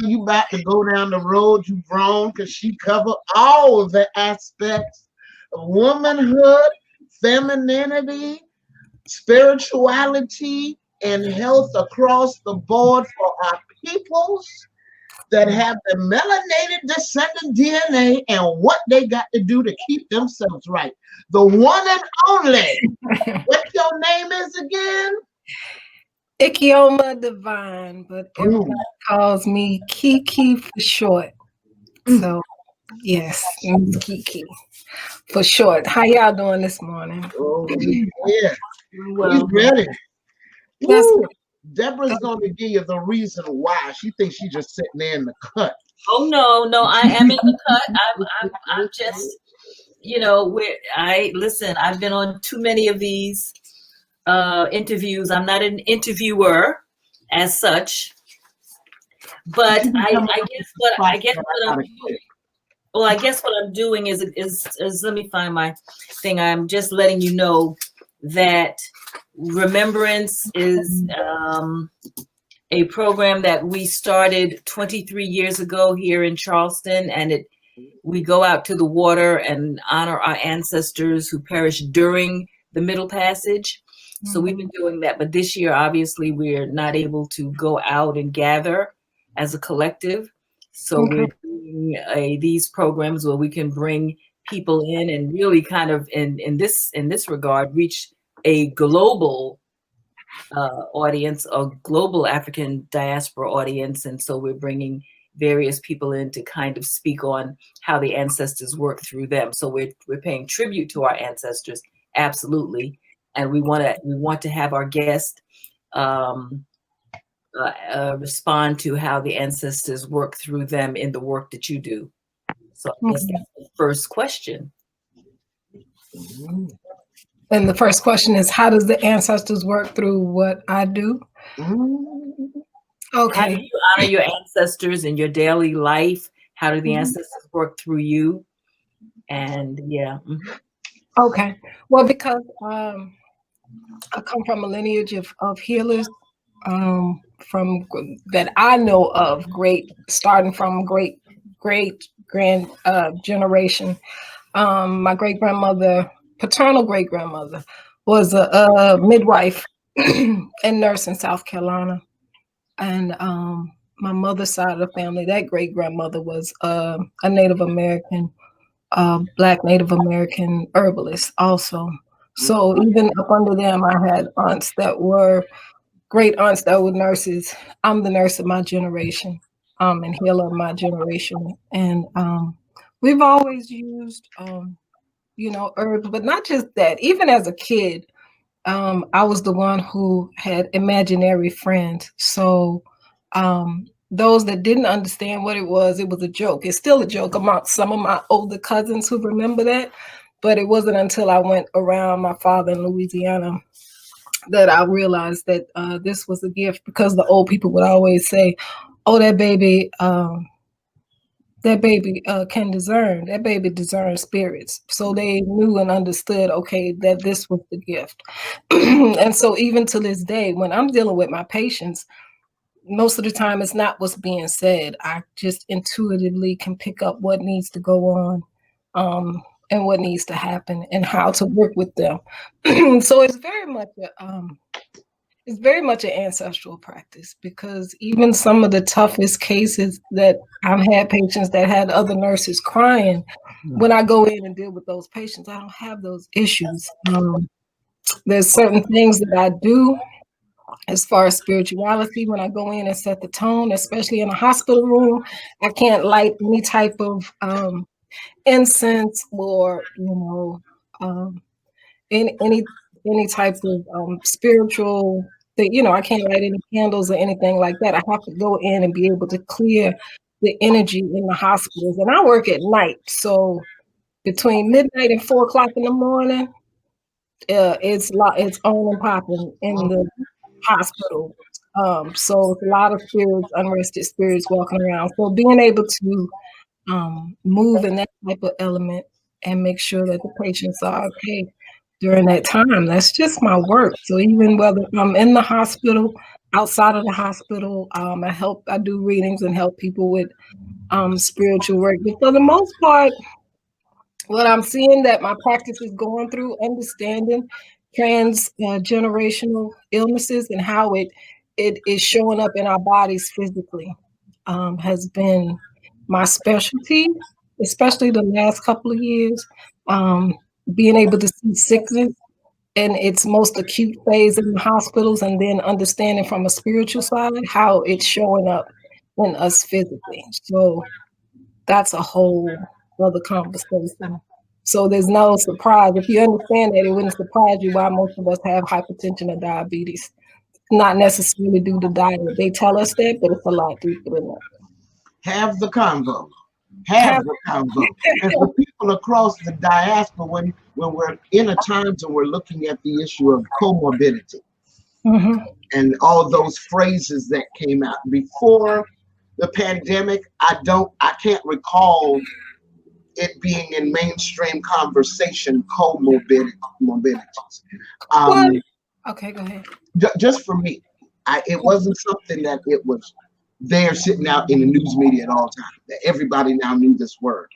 You about to go down the road you've grown, because she covered all of the aspects of womanhood, femininity, spirituality, and health across the board for our peoples that have the melanated descendant DNA and what they got to do to keep themselves right. The one and only. What your name is again? Ikeoma Divine, but everybody calls me Kiki for short. So, yes, Kiki for short. How y'all doing this morning? Oh, yeah. Well, He's ready. That's Woo. Deborah's going to give you the reason why. She thinks she's just sitting there in the cut. Oh, no, I am in the cut. I'm just, listen, I've been on too many of these interviews. I'm not an interviewer as such, but I guess what I'm doing is let me find my thing. I'm just letting you know that Remembrance is a program that we started 23 years ago here in Charleston, and we go out to the water and honor our ancestors who perished during the Middle Passage. So we've been doing that, but this year, obviously, we're not able to go out and gather as a collective. So we're doing these programs where we can bring people in and really kind of, in this regard, reach a global audience, a global African diaspora audience. And so we're bringing various people in to kind of speak on how the ancestors work through them. So we're paying tribute to our ancestors, absolutely. And we want to have our guest respond to how the ancestors work through them in the work that you do. So I guess that's the first question. And the first question is, how does the ancestors work through what I do? Okay. How do you honor your ancestors in your daily life? How do the ancestors work through you? And yeah. Okay. Well, because I come from a lineage of healers from that I know of, starting from great grand generation. My great grandmother, paternal great grandmother, was a midwife and nurse in South Carolina, and my mother's side of the family, that great grandmother was a Native American, Black Native American herbalist also. So even up under them, I had aunts that were great aunts that were nurses. I'm the nurse of my generation, and healer of my generation. And we've always used, herbs, but not just that. Even as a kid, I was the one who had imaginary friends. So those that didn't understand what it was a joke. It's still a joke amongst some of my older cousins who remember that. But it wasn't until I went around my father in Louisiana that I realized that this was a gift, because the old people would always say, oh, that baby can discern. That baby discerns spirits. So they knew and understood, okay, that this was the gift. And so even to this day, when I'm dealing with my patients, most of the time it's not what's being said. I just intuitively can pick up what needs to go on. And what needs to happen and how to work with them. So it's very much an ancestral practice, because even some of the toughest cases that I've had patients that had other nurses crying, when I go in and deal with those patients, I don't have those issues. There's certain things that I do as far as spirituality. When I go in and set the tone, especially in a hospital room, I can't light any type of incense or any type of spiritual thing. I can't light any candles or anything like that. I have to go in and be able to clear the energy in the hospitals. And I work at night, so between midnight and 4 o'clock in the morning, it's on and popping in the hospital. So it's a lot of spirits, unrested spirits walking around. So being able to move in that type of element and make sure that the patients are okay during that time. That's just my work. So even whether I'm in the hospital, outside of the hospital, I do readings and help people with spiritual work. But for the most part, what I'm seeing that my practice is going through, understanding transgenerational illnesses and how it is showing up in our bodies physically, has been my specialty, especially the last couple of years. Being able to see sickness in its most acute phase in the hospitals, and then understanding from a spiritual side how it's showing up in us physically. So that's a whole other conversation. So there's no surprise. If you understand that, it wouldn't surprise you why most of us have hypertension or diabetes. Not necessarily due to diet. They tell us that, but it's a lot deeper than that. Have the convo. Have the convo. And for people across the diaspora, when we're in a times and we're looking at the issue of comorbidity, and all those phrases that came out before the pandemic, I can't recall it being in mainstream conversation, comorbidities. Okay, go ahead. Just for me, it wasn't something that it was there sitting out in the news media at all times, that everybody now knew this word.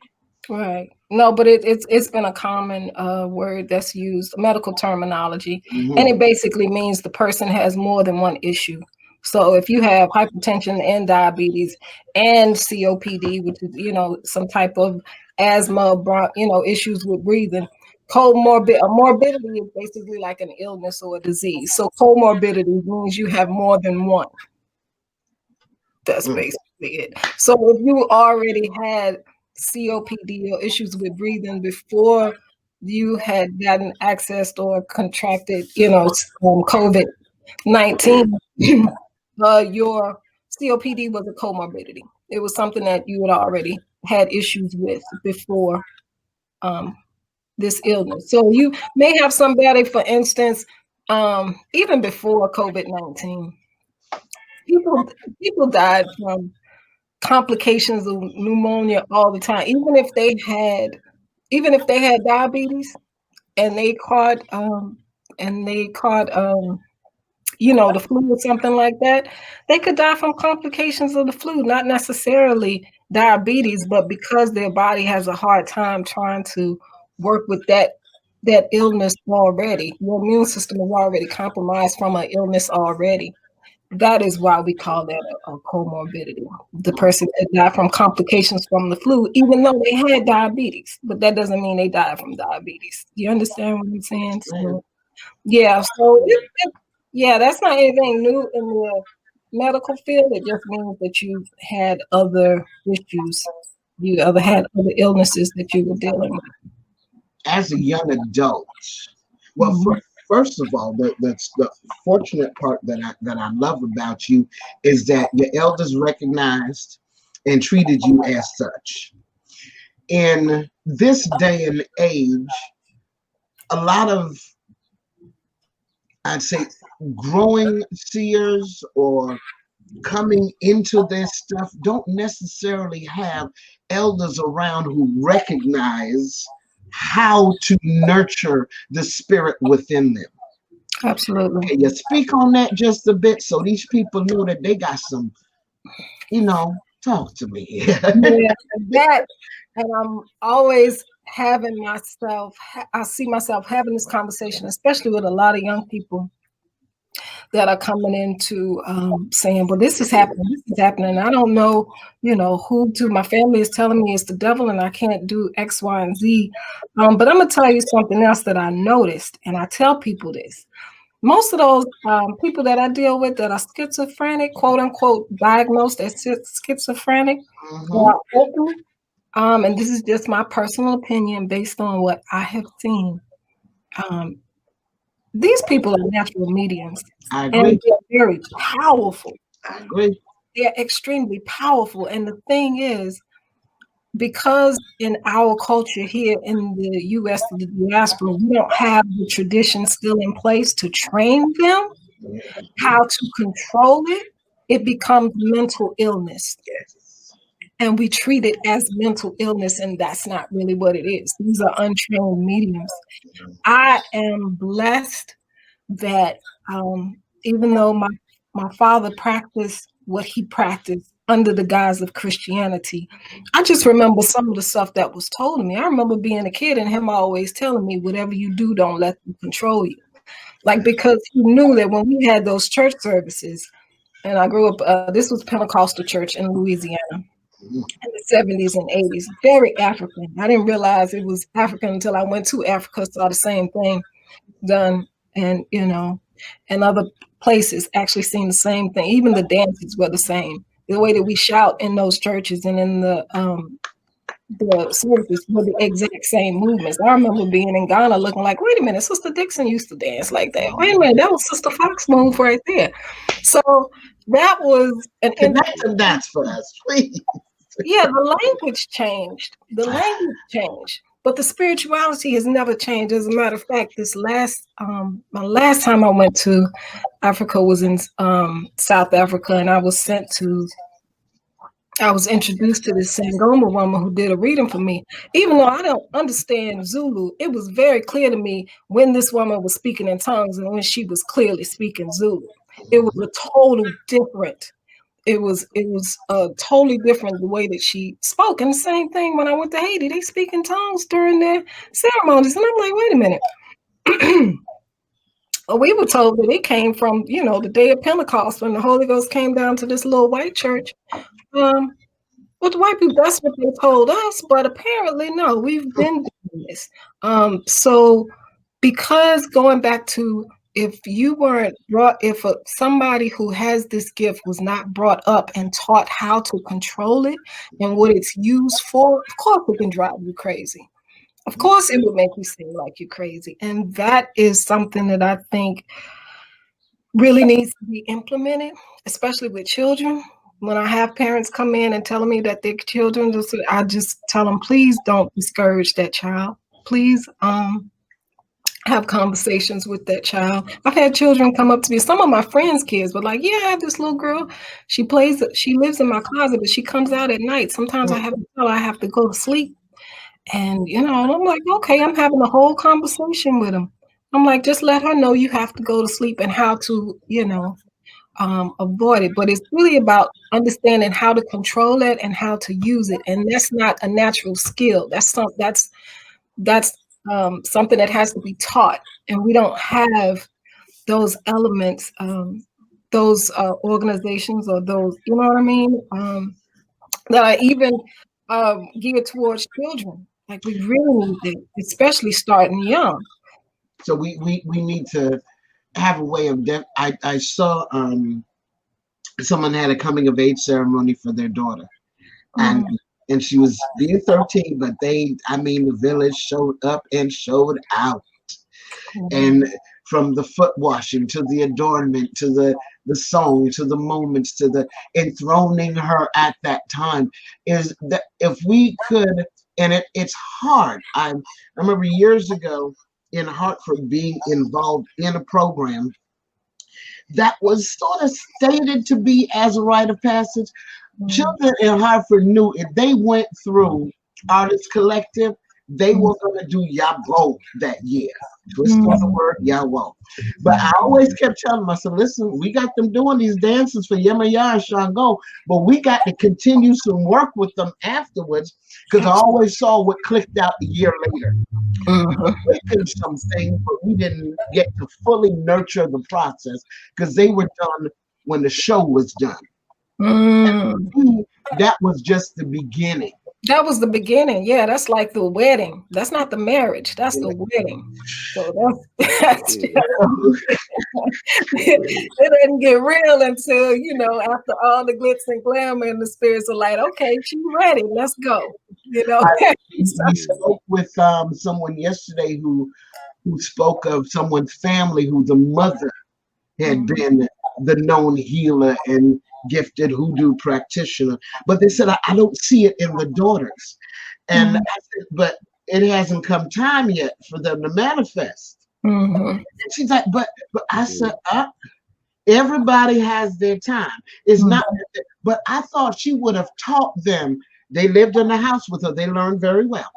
Right. No, but it's been a common word that's used, medical terminology, and it basically means the person has more than one issue. So if you have hypertension and diabetes and COPD, which is some type of asthma, issues with breathing, morbidity is basically like an illness or a disease. So comorbidity means you have more than one. That's basically it. So if you already had COPD or issues with breathing before you had gotten accessed or contracted, COVID-19, your COPD was a comorbidity. It was something that you had already had issues with before this illness. So you may have somebody, for instance, even before COVID-19, people died from complications of pneumonia all the time, even if they had diabetes and they caught the flu or something like that, they could die from complications of the flu, not necessarily diabetes, but because their body has a hard time trying to work with that illness already. Your immune system is already compromised from an illness already. That is why we call that a comorbidity. The person that died from complications from the flu, even though they had diabetes, but that doesn't mean they died from diabetes. You understand what I'm saying? So, yeah. So, that's not anything new in the medical field. It just means that you've had other issues. You had other illnesses that you were dealing with. As a young adult, well, first of all, that's the fortunate part that I love about you is that your elders recognized and treated you as such. In this day and age, a lot of, I'd say, growing seers or coming into this stuff don't necessarily have elders around who recognize how to nurture the spirit within them. Absolutely. Can you speak on that just a bit so these people know that they got some, talk to me. And I'm always I see myself having this conversation, especially with a lot of young people that are coming into saying, well, this is happening. I don't know, who to. My family is telling me it's the devil and I can't do X, Y, and Z. But I'm going to tell you something else that I noticed, and I tell people this. Most of those people that I deal with that are schizophrenic, quote unquote, diagnosed as schizophrenic, are open. And this is just my personal opinion based on what I have seen. These people are natural mediums. I agree. And they're very powerful. I agree. They're extremely powerful. And the thing is, because in our culture here in the U.S., the diaspora, we don't have the tradition still in place to train them how to control it, it becomes mental illness. Yes. and we treat it as mental illness, and that's not really what it is. These are untrained mediums. I am blessed that even though my father practiced what he practiced under the guise of Christianity, I just remember some of the stuff that was told to me. I remember being a kid and him always telling me, whatever you do, don't let them control you. Like, because he knew that when we had those church services, and I grew up, this was Pentecostal church in Louisiana in the 70s and 80s, very African. I didn't realize it was African until I went to Africa, saw the same thing done, and and other places actually seen the same thing. Even the dances were the same. The way that we shout in those churches and in the services were the exact same movements. I remember being in Ghana looking like, wait a minute, Sister Dixon used to dance like that. Wait a minute, that was Sister Fox move right there. So that was an interesting dance for us, please. Yeah, the language changed. The language changed. But the spirituality has never changed. As a matter of fact, my last time I went to Africa was in South Africa, and I was introduced to this Sangoma woman who did a reading for me. Even though I don't understand Zulu, it was very clear to me when this woman was speaking in tongues and when she was clearly speaking Zulu. It was a total different. It was totally different the way that she spoke. And the same thing when I went to Haiti, they speak in tongues during their ceremonies. And I'm like, wait a minute. Well, we were told that it came from, the day of Pentecost when the Holy Ghost came down to this little white church. With the white people, that's what they told us. But apparently, no, we've been doing this. So because going back to, if somebody who has this gift was not brought up and taught how to control it and what it's used for, of course it can drive you crazy. Of course it would make you seem like you're crazy. And that is something that I think really needs to be implemented, especially with children. When I have parents come in and telling me that their children, I just tell them, please don't discourage that child. Please, have conversations with that child. I've had children come up to me, some of my friends' kids, but like, yeah, I have this little girl. She lives in my closet, but she comes out at night. Sometimes I have to tell her I have to go to sleep. And, and I'm like, okay, I'm having a whole conversation with them. I'm like, just let her know you have to go to sleep and how to, avoid it. But it's really about understanding how to control it and how to use it. And that's not a natural skill. That's something that has to be taught, and we don't have those elements, those organizations, or those, you know what I mean, that are even geared towards children. Like, we really need that, especially starting young. So we need to have a way of I saw someone had a coming of age ceremony for their daughter, and she was being 13, but the village showed up and showed out. And from the foot washing to the adornment to the song to the moments to the enthroning her at that time, is that if we could, and it's hard. I remember years ago in Hartford being involved in a program that was sort of stated to be as a rite of passage. Children in Hartford knew if they went through Artists Collective, they were going to do Yabo that year. Twist on the word Yabo. But I always kept telling myself, listen, we got them doing these dances for Yemaya and Shango, but we got to continue some work with them afterwards, because I always saw what clicked out a year later. Clicking something, but we didn't get to fully nurture the process because they were done when the show was done. That was just the beginning. That was the beginning. Yeah, that's like the wedding. That's not the marriage. That's the wedding. So that's it didn't get real until, after all the glitz and glamour and the spirits are like, okay, she's ready. Let's go. We spoke with someone yesterday who spoke of someone's family who the mother had been the known healer and gifted hoodoo practitioner, but they said, I don't see it in the daughters. And I said, but it hasn't come time yet for them to manifest. And she's like, but I said, Everybody has their time. It's not, but I thought she would have taught them. They lived in the house with her. They learned very well.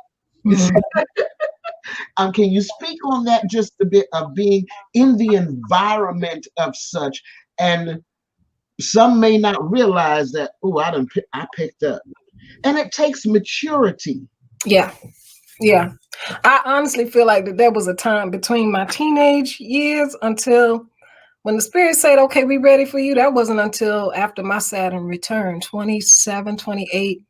Can you speak on that just a bit of being in the environment of such? And some may not realize that, oh, I picked up. And it takes maturity. Yeah. I honestly feel like that there was a time between my teenage years until when the Spirit said, okay, we ready for you. That wasn't until after my Saturn return, 27, 28,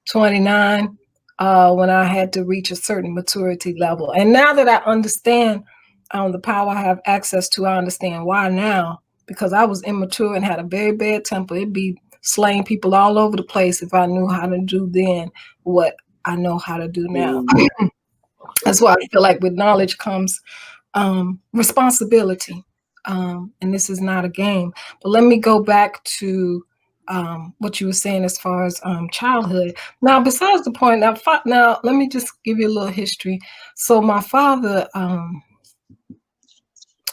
29, when I had to reach a certain maturity level. And now that I understand the power I have access to, I understand why now, because I was immature and had a very bad temper. It'd be slaying people all over the place if I knew how to do then what I know how to do now. That's why I feel like with knowledge comes responsibility. And this is not a game. But let me go back to what you were saying as far as childhood. Now, besides the point, now let me just give you a little history. So my father,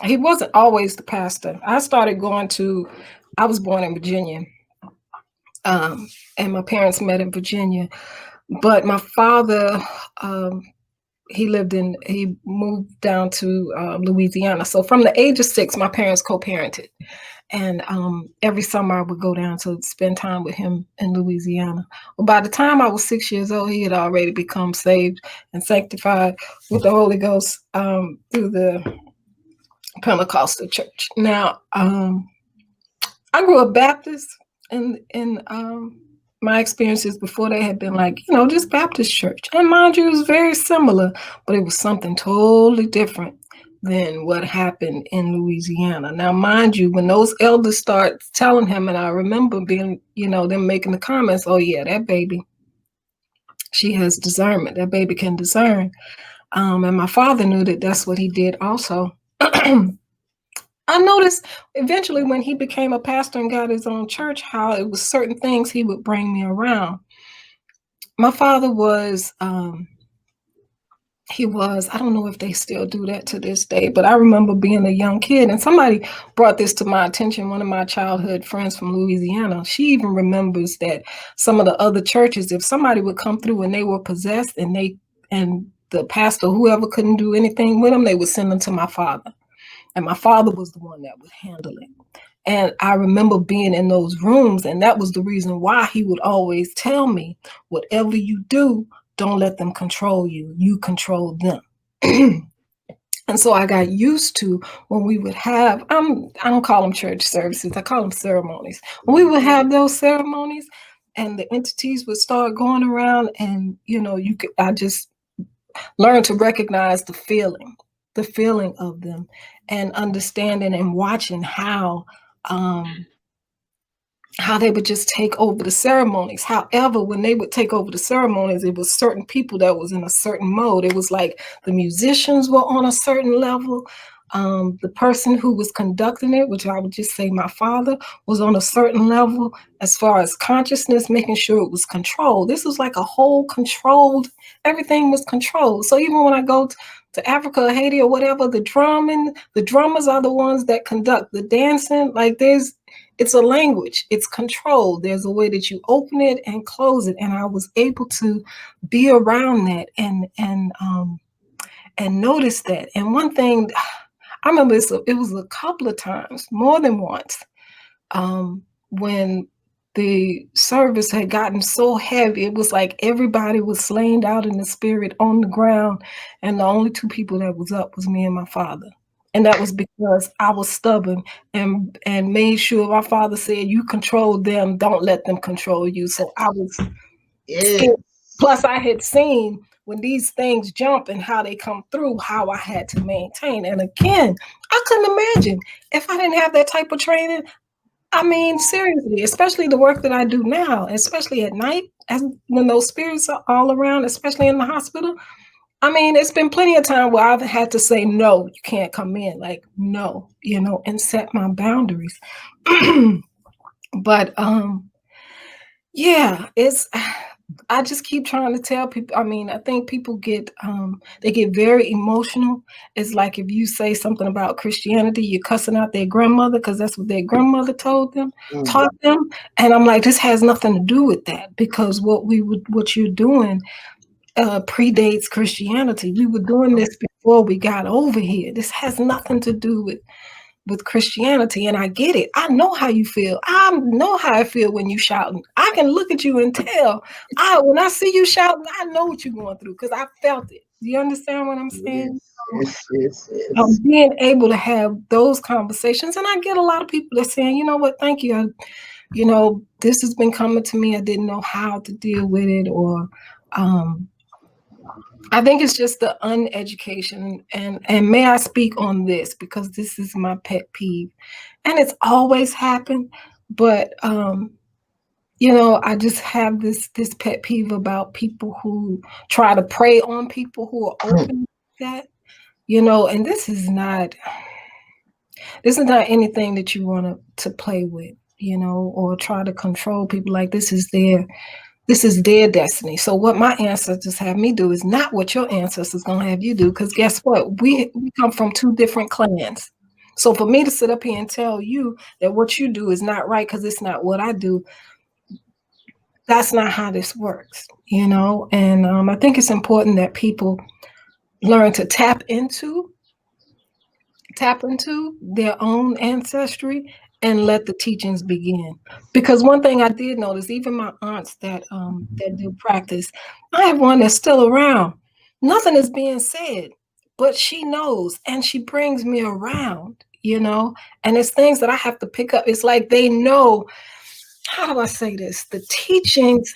he wasn't always the pastor. I was born in Virginia, and my parents met in Virginia. But my father, he moved down to Louisiana. So from the age of 6, my parents co-parented. And every summer I would go down to spend time with him in Louisiana. Well, by the time I was 6 years old, he had already become saved and sanctified with the Holy Ghost through the Pentecostal church. Now, I grew up Baptist in my experiences before they had been like, just Baptist church. And mind you, it was very similar, but it was something totally different than what happened in Louisiana. Now, mind you, when those elders start telling him, and I remember being, them making the comments, oh yeah, that baby, she has discernment. That baby can discern. And my father knew that that's what he did also. I noticed eventually when he became a pastor and got his own church, how it was certain things he would bring me around. My father was, I don't know if they still do that to this day, but I remember being a young kid and somebody brought this to my attention. One of my childhood friends from Louisiana, she even remembers that some of the other churches, if somebody would come through and they were possessed and the pastor, whoever couldn't do anything with them, they would send them to my father. And my father was the one that would handle it. And I remember being in those rooms, and that was the reason why he would always tell me, whatever you do, don't let them control you. You control them. And so I got used to when we would have, I don't call them church services, I call them ceremonies. When we would have those ceremonies and the entities would start going around and, I just learned to recognize the feeling of them and understanding and watching how they would just take over the ceremonies. However, when they would take over the ceremonies, it was certain people that was in a certain mode. It was like the musicians were on a certain level. The person who was conducting it, which I would just say my father, was on a certain level as far as consciousness, making sure it was controlled. This was like a whole controlled, everything was controlled. So even when I go to Africa or Haiti or whatever, the drummers are the ones that conduct the dancing. Like it's a language, it's controlled. There's a way that you open it and close it. And I was able to be around that and notice that. And one thing, I remember it was a couple of times, more than once, when the service had gotten so heavy, it was like everybody was slain out in the spirit on the ground. And the only 2 people that was up was me and my father. And that was because I was stubborn and made sure my father said, you control them, don't let them control you. So I was scared. Plus I had seen when these things jump and how they come through, how I had to maintain. And again, I couldn't imagine if I didn't have that type of training. I mean, seriously, especially the work that I do now, especially at night, when those spirits are all around, especially in the hospital. I mean, it's been plenty of time where I've had to say, no, you can't come in, like, no, and set my boundaries. But yeah, I just keep trying to tell people. I mean, I think people get they get very emotional. It's like if you say something about Christianity, you're cussing out their grandmother because that's what their grandmother told them, taught them. And I'm like, this has nothing to do with that, because what you're doing predates Christianity. We were doing this before we got over here. This has nothing to do with Christianity. And I get it. I know how you feel. I know how I feel when you shouting. I can look at you and tell. When I see you shouting, I know what you're going through because I felt it. Do you understand what I'm saying? Yes. Being able to have those conversations. And I get a lot of people that saying, you know what, thank you. This has been coming to me. I didn't know how to deal with it, or I think it's just the uneducation, and may I speak on this because this is my pet peeve, and it's always happened, but I just have this pet peeve about people who try to prey on people who are open to that, and this is not anything that you want to play with, or try to control people. Like this is their destiny. So what my ancestors have me do is not what your ancestors gonna have you do. Because guess what? We come from two different clans. So for me to sit up here and tell you that what you do is not right because it's not what I do, that's not how this works, And I think it's important that people learn to tap into their own ancestry and let the teachings begin. Because one thing I did notice, even my aunts that do practice, I have one that's still around. Nothing is being said, but she knows, and she brings me around, and it's things that I have to pick up. It's like they know, how do I say this? The teachings,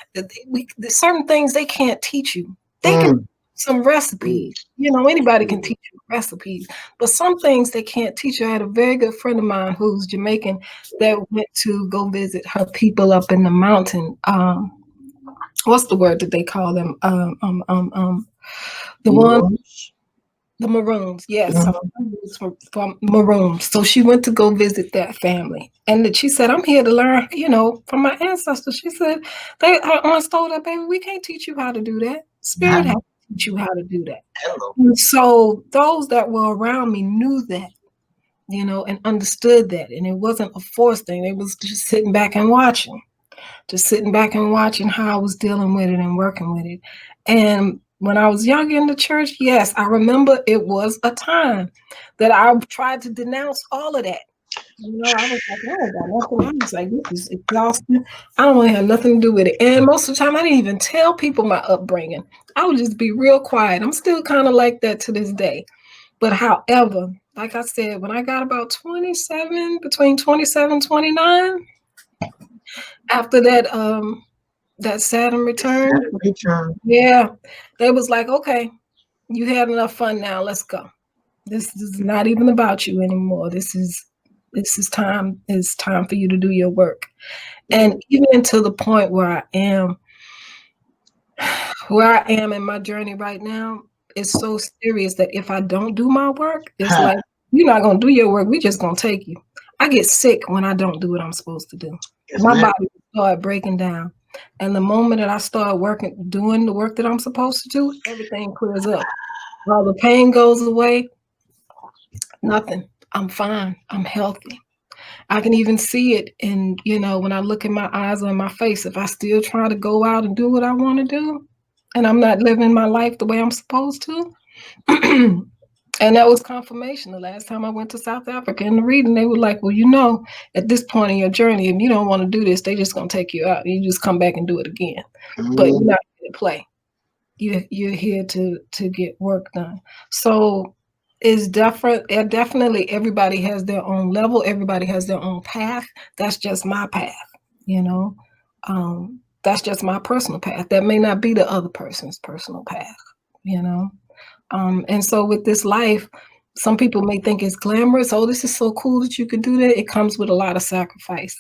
certain things they can't teach you. They can some recipes. Anybody can teach you recipes, but some things they can't teach you. I had a very good friend of mine who's Jamaican that went to go visit her people up in the mountain. What's the word that they call them? The Maroons. Yes, from Maroons. So she went to go visit that family, and she said, "I'm here to learn, from my ancestors." She said, her aunts told her, "Baby, we can't teach you how to do that. Spirit has to teach you how to do that." And so those that were around me knew that, and understood that, and it wasn't a forced thing. They was just sitting back and watching how I was dealing with it and working with it. And when I was young in the church, yes, I remember it was a time that I tried to denounce all of that. I was like, oh, I was like, this is exhausting. I don't want to have nothing to do with it. And most of the time, I didn't even tell people my upbringing. I would just be real quiet. I'm still kind of like that to this day. But however, like I said, when I got about 27, between 27, 29, after that Saturn return, yeah, they was like, okay, you had enough fun now. Let's go. This is not even about you anymore. This is time. It's time for you to do your work. And even to the point where I am in my journey right now, it's so serious that if I don't do my work, it's like, you're not going to do your work. We just going to take you. I get sick when I don't do what I'm supposed to do. My body started breaking down. And the moment that I start doing the work that I'm supposed to do, everything clears up. All the pain goes away. Nothing. I'm fine. I'm healthy. I can even see it in, when I look in my eyes or in my face, if I still try to go out and do what I want to do, and I'm not living my life the way I'm supposed to. And that was confirmation. The last time I went to South Africa in the reading, they were like, well, at this point in your journey, if you don't want to do this, they just going to take you out. You just come back and do it again. But you're not here to play. You're here to get work done. So it's definitely everybody has their own level. Everybody has their own path. That's just my path, that's just my personal path. That may not be the other person's personal path, and so with this life, some people may think it's glamorous. Oh, this is so cool that you could do that. It comes with a lot of sacrifice,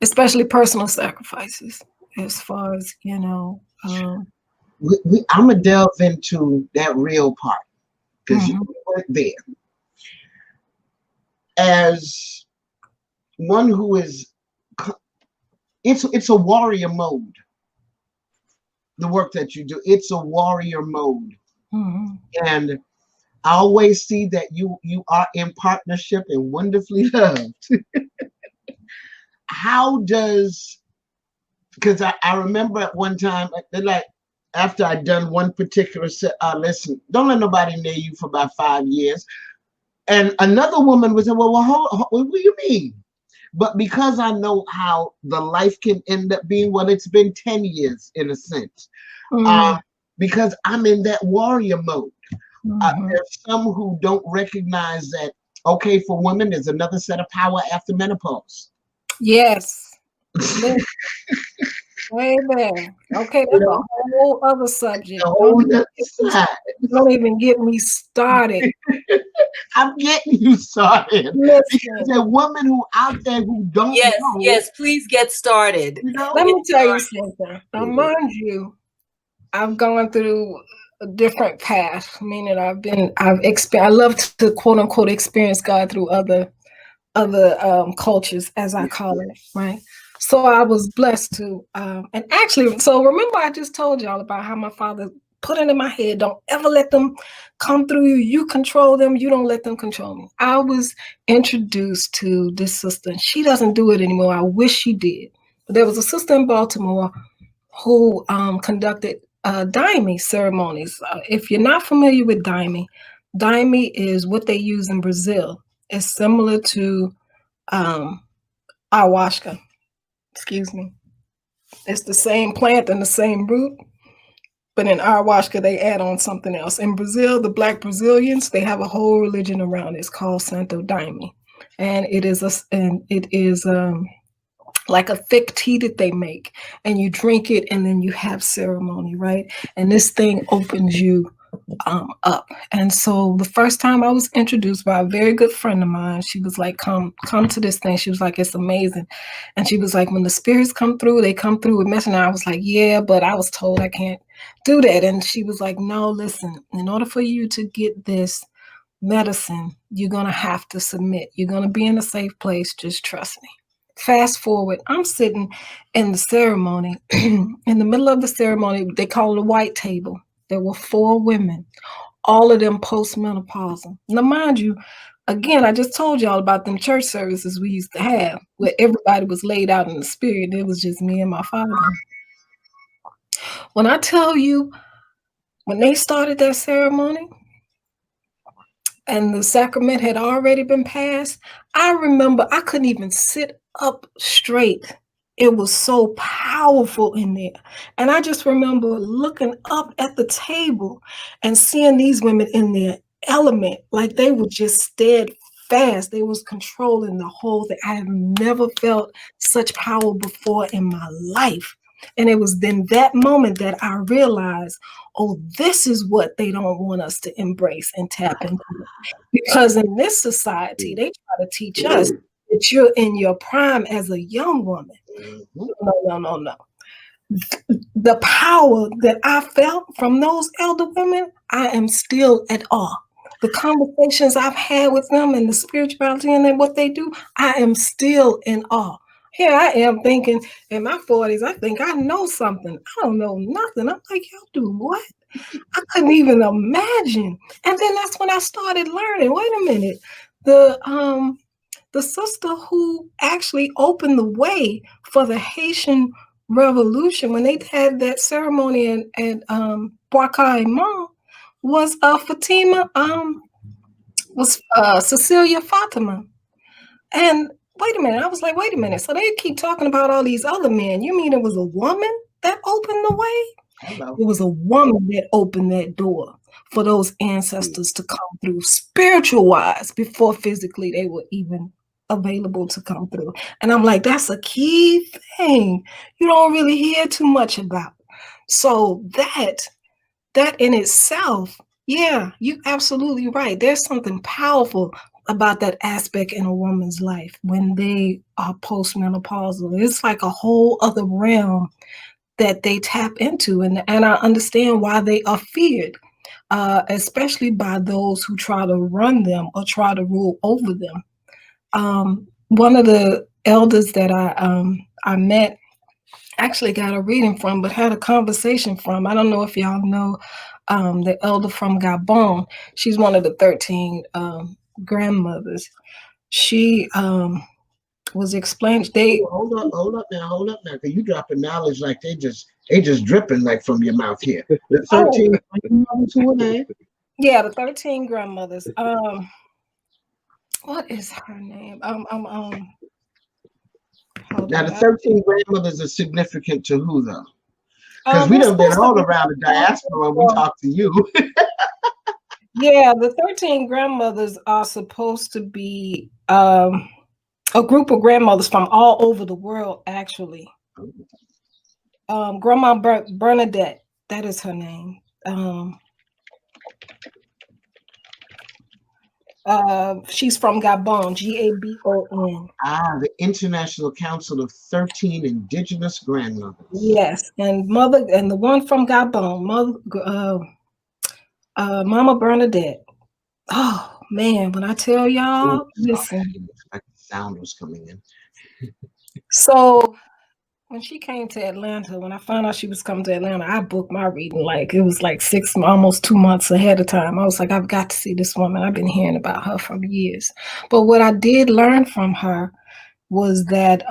especially personal sacrifices. As far as I'm gonna delve into that real part because you weren't there. As one who is it's a warrior mode. The work that you do, it's a warrior mode. Mm-hmm. And I always see that you are in partnership and wonderfully loved. How does, because I remember at one time, like after I'd done one particular set, listen, don't let nobody near you for about 5 years. And another woman would say, well, what do you mean? But because I know how the life can end up being, well, it's been 10 years in a sense. Because I'm in that warrior mode. There's some who don't recognize that, okay, for women, there's another set of power after menopause. Yes. Way there. Okay, that's a whole other subject. Don't even get me started. I'm getting you started. Listen. Because a woman who out there who don't know. Yes, please get started. You know? Let me tell you something. Now, mind you, I've gone through a different path, meaning I love to quote unquote experience God through other cultures, as I call it, right? So I was blessed to, and actually, so remember I just told y'all about how my father put it in my head, don't ever let them come through you. You control them. You don't let them control me. I was introduced to this sister. She doesn't do it anymore. I wish she did. But there was a sister in Baltimore who conducted daime ceremonies. If you're not familiar with daime is what they use in Brazil. It's similar to ayahuasca. Excuse me. It's the same plant and the same root, but in ayahuasca they add on something else. In Brazil, the Black Brazilians, they have a whole religion around it. It's called Santo Daime, and it is like a thick tea that they make, and you drink it, and then you have ceremony, right? And this thing opens you up. And so the first time I was introduced by a very good friend of mine, she was like, come to this thing. She was like, it's amazing. And she was like, when the spirits come through, they come through with medicine. I was like, yeah, but I was told I can't do that. And she was like, no, listen, in order for you to get this medicine, you're going to have to submit. You're going to be in a safe place. Just trust me. Fast forward, I'm sitting in the ceremony. In the middle of the ceremony, they call it a white table. There were 4 women, all of them postmenopausal. Now, mind you, again, I just told y'all about them church services we used to have where everybody was laid out in the spirit. It was just me and my father. When I tell you, when they started that ceremony and the sacrament had already been passed, I remember I couldn't even sit up straight. It was so powerful in there. And I just remember looking up at the table and seeing these women in their element, like they were just steadfast. They was controlling the whole thing. I have never felt such power before in my life. And it was then that moment that I realized, oh, this is what they don't want us to embrace and tap into. Because in this society, they try to teach us that you're in your prime as a young woman. No. The power that I felt from those elder women, I am still at awe. The conversations I've had with them and the spirituality and what they do, I am still in awe. Here I am thinking in my 40s, I think I know something. I don't know nothing. I'm like, y'all do what? I couldn't even imagine. And then that's when I started learning. Wait a minute. The sister who actually opened the way for the Haitian Revolution when they had that ceremony at Bois-Caïman was Fatima, was Cecilia Fatima. And wait a minute, I was like, wait a minute. So they keep talking about all these other men. You mean it was a woman that opened the way? Hello. It was a woman that opened that door for those ancestors to come through spiritual wise before physically they were even available to come through. And I'm like, that's a key thing you don't really hear too much about. So that in itself, yeah, you're absolutely right. There's something powerful about that aspect in a woman's life when they are postmenopausal. It's like a whole other realm that they tap into, and I understand why they are feared, especially by those who try to run them or try to rule over them. One of the elders that I met actually got a reading from, but had a conversation from. I don't know if y'all know the elder from Gabon. She's one of the 13 grandmothers. She was explained. Hold up now, because you dropping knowledge like they just dripping like from your mouth here. The 13 grandmothers, who are they? Yeah, the 13 grandmothers. What is her name? Now the 13 grandmothers are significant to who though? Because we they're done been supposed to all be around the diaspora when we talk to you. Yeah, the 13 grandmothers are supposed to be a group of grandmothers from all over the world, actually. Grandma Bernadette, that is her name. She's from Gabon, Gabon. The International Council of 13 Indigenous Grandmothers. Yes, and the one from Gabon, Mama Bernadette. Oh man, when I tell y'all, listen. Like the sound was coming in. So when she came to Atlanta, when I found out she was coming to Atlanta, I booked my reading it was like almost 2 months ahead of time. I was like, I've got to see this woman. I've been hearing about her for years. But what I did learn from her was that,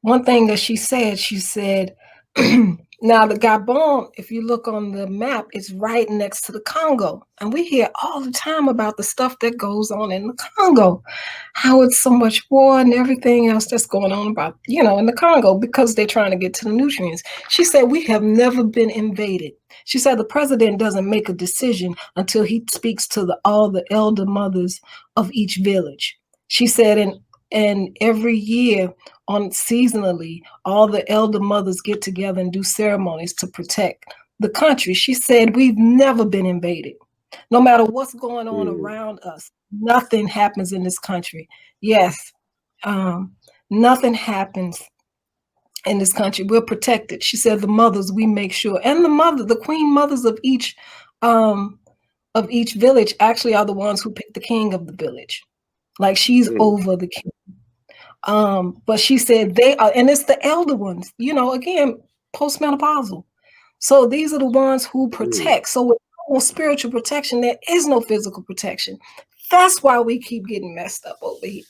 one thing that she said, now the Gabon, if you look on the map, it's right next to the Congo. And we hear all the time about the stuff that goes on in the Congo, how it's so much war and everything else that's going on about, in the Congo, because they're trying to get to the nutrients. She said, we have never been invaded. She said, the president doesn't make a decision until he speaks to all the elder mothers of each village. She said, and every year seasonally, all the elder mothers get together and do ceremonies to protect the country. She said, we've never been invaded. No matter what's going on around us, nothing happens in this country. Yes, nothing happens in this country. We're protected. She said, the mothers, we make sure. And the queen mothers of each village actually are the ones who pick the king of the village. Like she's over the king. But she said they are, and it's the elder ones, again, postmenopausal. So these are the ones who protect. So with no spiritual protection, there is no physical protection. That's why we keep getting messed up over here.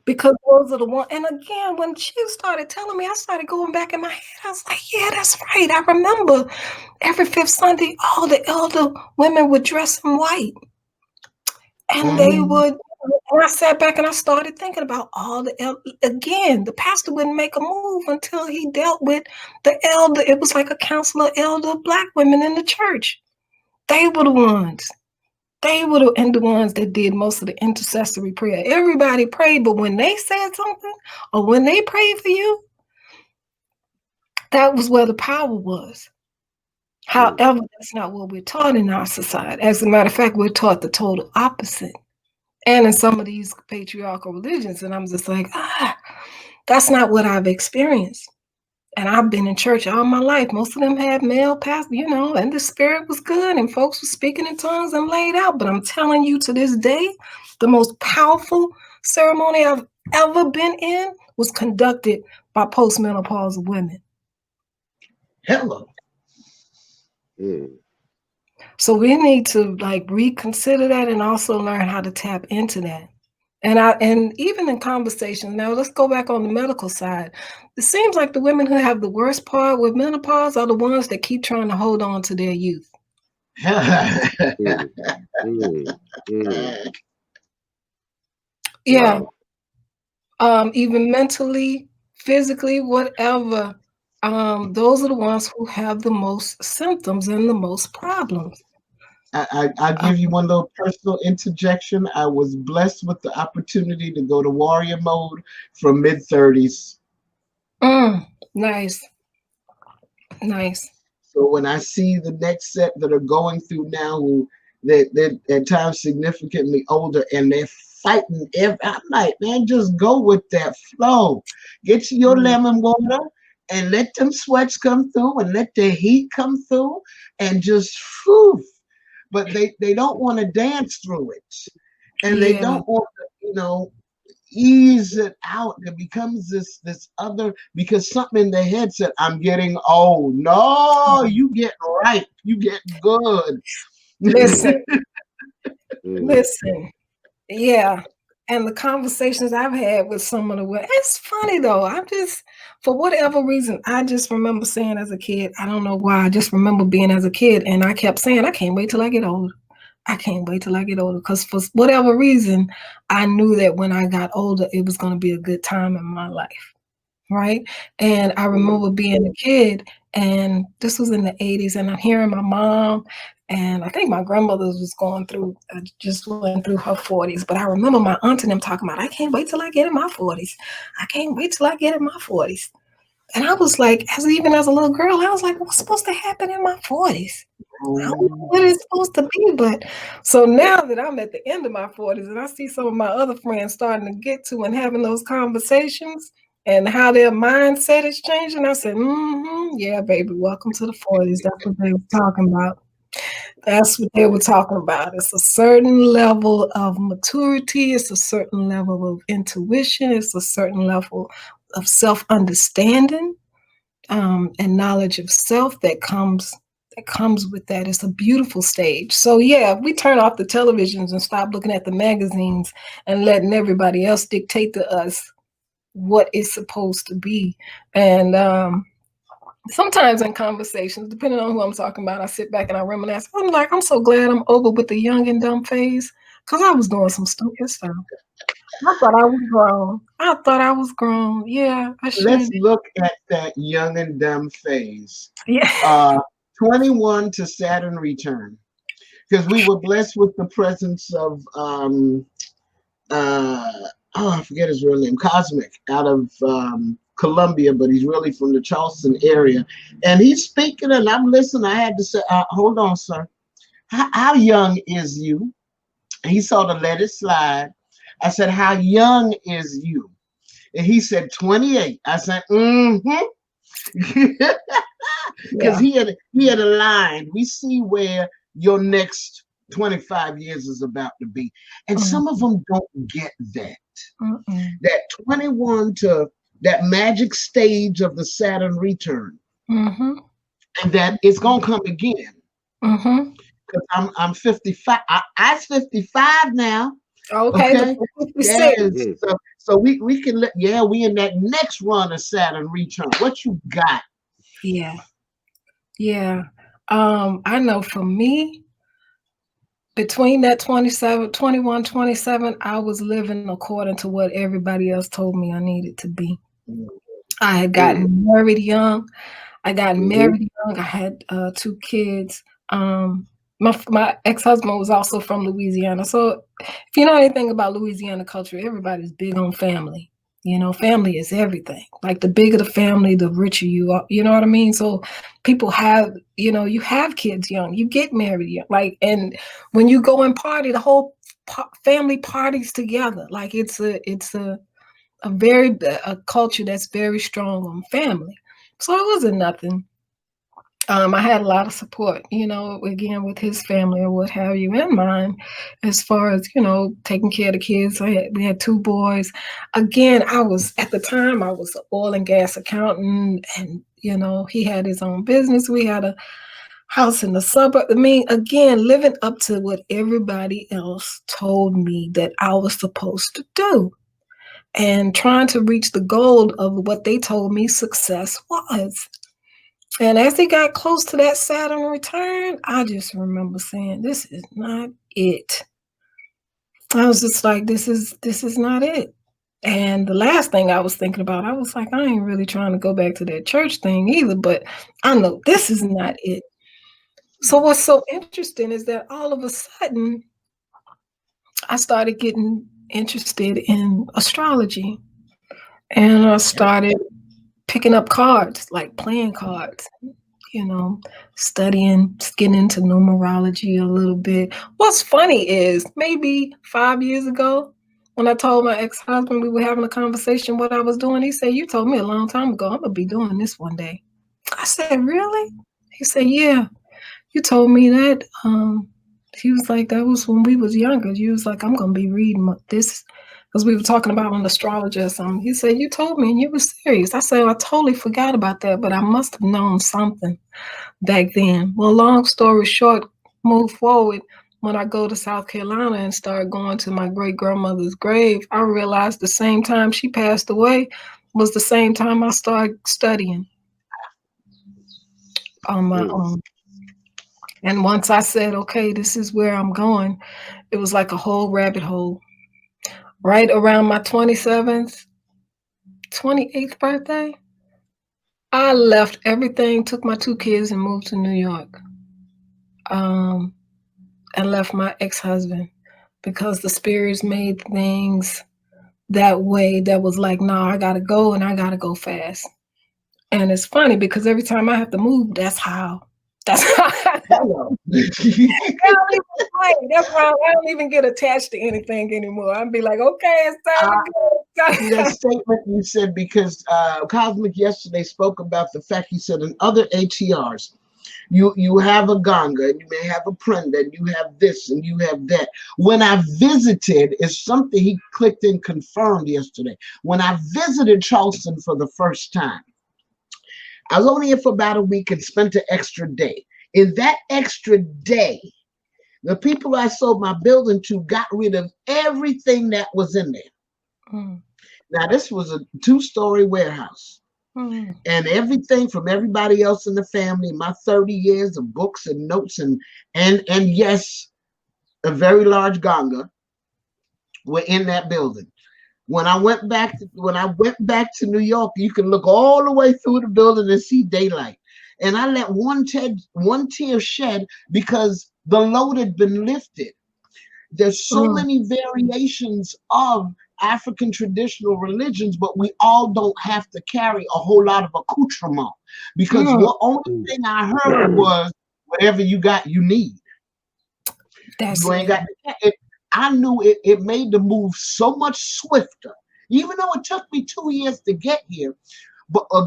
Because those are the ones. And again, when she started telling me, I started going back in my head. I was like, yeah, that's right. I remember every 5th Sunday, all the elder women would dress in white. And they would, and I sat back and I started thinking about the pastor wouldn't make a move until he dealt with the elder. It was like a council of elder Black women in the church. They were the ones. And the ones that did most of the intercessory prayer. Everybody prayed, but when they said something or when they prayed for you, that was where the power was. However, that's not what we're taught in our society. As a matter of fact, we're taught the total opposite. And in some of these patriarchal religions, and I'm just like, that's not what I've experienced. And I've been in church all my life. Most of them had male pastors, and the spirit was good and folks were speaking in tongues and laid out. But I'm telling you, to this day, the most powerful ceremony I've ever been in was conducted by postmenopausal women. Hello. So we need to reconsider that and also learn how to tap into that. And even in conversations, now let's go back on the medical side. It seems like the women who have the worst part with menopause are the ones that keep trying to hold on to their youth. Yeah. Even mentally, physically, whatever. Those are the ones who have the most symptoms and the most problems. I'll give you one little personal interjection. I was blessed with the opportunity to go to warrior mode from mid-30s. Nice. So when I see the next set that are going through now, who they're at times significantly older and they're fighting, I'm like, man, just go with that flow. Get you your lemon water and let them sweats come through and let the heat come through and just whew. But they don't want to dance through it. And they don't want to, ease it out. It becomes this other, because something in the head said, I'm getting old. No, you get right. You get good. Listen, listen. Yeah. And the conversations I've had with some of the women, it's funny though. For whatever reason, I just remember saying as a kid, I don't know why, I just remember being as a kid, and I kept saying, I can't wait till I get older. I can't wait till I get older. Because for whatever reason, I knew that when I got older, it was going to be a good time in my life. Right. And I remember being a kid, and this was in the 80s, and I'm hearing my mom, and I think my grandmother was just went through her 40s. But I remember my aunt and them talking about, I can't wait till I get in my 40s. I can't wait till I get in my 40s. And I was like, even as a little girl, I was like, what's supposed to happen in my 40s? I don't know what it's supposed to be. But so now that I'm at the end of my 40s, and I see some of my other friends starting to get to and having those conversations and how their mindset is changing, I said, yeah, baby, welcome to the 40s. That's what they were talking about. That's what they were talking about. It's a certain level of maturity. It's a certain level of intuition. It's a certain level of self-understanding and knowledge of self that comes with that. It's a beautiful stage. So yeah, we turn off the televisions and stop looking at the magazines and letting everybody else dictate to us what it's supposed to be. And sometimes in conversations, depending on who I'm talking about, I sit back and I reminisce. I'm like, I'm so glad I'm over with the young and dumb phase, because I was doing some stupid stuff. I thought I was grown. Yeah, I should. Let's look at that young and dumb phase. Yeah. 21 to Saturn return, because we were blessed with the presence of I forget his real name, Cosmic, out of Columbia, but he's really from the Charleston area, and he's speaking, and I'm listening. I had to say, hold on, sir, how young is you? And he sort of let it slide. I said, how young is you? And he said 28. I said, because he had aligned. We see where your next 25 years is about to be, and some of them don't get that. That 21 to that magic stage of the Saturn return, and that it's gonna come again. Because I'm 55. I'm 55 now. Okay. Yes. So we can let, we in that next run of Saturn return. What you got? Yeah. I know for me, between that 21, 27, I was living according to what everybody else told me I needed to be. I had gotten married young. I had 2 kids. My ex-husband was also from Louisiana. So if you know anything about Louisiana culture, everybody's big on family. Family is everything. Like the bigger the family, the richer you are. You know what I mean? So people have, you have kids young, you get married young. Like, and when you go and party, the whole family parties together. Like it's a culture that's very strong on family. So it wasn't nothing. I had a lot of support, again, with his family or what have you, and mine, as far as, taking care of the kids. We had 2 boys. Again, at the time, I was an oil and gas accountant, and, he had his own business. We had a house in the suburb. I mean, again, living up to what everybody else told me that I was supposed to do, and trying to reach the goal of what they told me success was. And as he got close to that Saturn return, I just remember saying, this is not it. I was just like, this is not it. And the last thing I was thinking about, I was like, I ain't really trying to go back to that church thing either, but I know this is not it. So what's so interesting is that all of a sudden, I started getting interested in astrology. And I started picking up cards, like playing cards, studying, getting into numerology a little bit. What's funny is maybe 5 years ago, when I told my ex-husband we were having a conversation what I was doing, he said, you told me a long time ago, I'm going to be doing this one day. I said, really? He said, yeah, you told me that. He was like, that was when we was younger. You was like, I'm going to be reading this because we were talking about an astrologer or something. He said, you told me and you were serious. I said, I totally forgot about that, but I must have known something back then. Well, long story short, move forward. When I go to South Carolina and start going to my great grandmother's grave, I realized the same time she passed away was the same time I started studying on my own. And once I said, okay, this is where I'm going, it was like a whole rabbit hole. Right around my 28th birthday, I left everything, took my 2 kids and moved to New York. And left my ex-husband because the spirits made things that way that was like, no, I gotta go and I gotta go fast. And it's funny because every time I have to move, that's how. That's why I don't even get attached to anything anymore. I'd be like, okay, it's time to go. That statement you said, because Cosmic yesterday spoke about the fact, he said in other ATRs, you have a Ganga, and you may have a Prenda, and you have this, and you have that. When I visited, is something he clicked and confirmed yesterday. When I visited Charleston for the first time, I was only here for about a week and spent an extra day. In that extra day, the people I sold my building to got rid of everything that was in there. Now, this was a 2-story warehouse. And everything from everybody else in the family, my 30 years of books and notes and yes, a very large Ganga were in that building. When I went back to New York, you can look all the way through the building and see daylight. And I let one tear shed because the load had been lifted. There's so many variations of African traditional religions, but we all don't have to carry a whole lot of accoutrement, because the only thing I heard was whatever you got, you need. You ain't got it. I knew it made the move so much swifter, even though it took me 2 years to get here,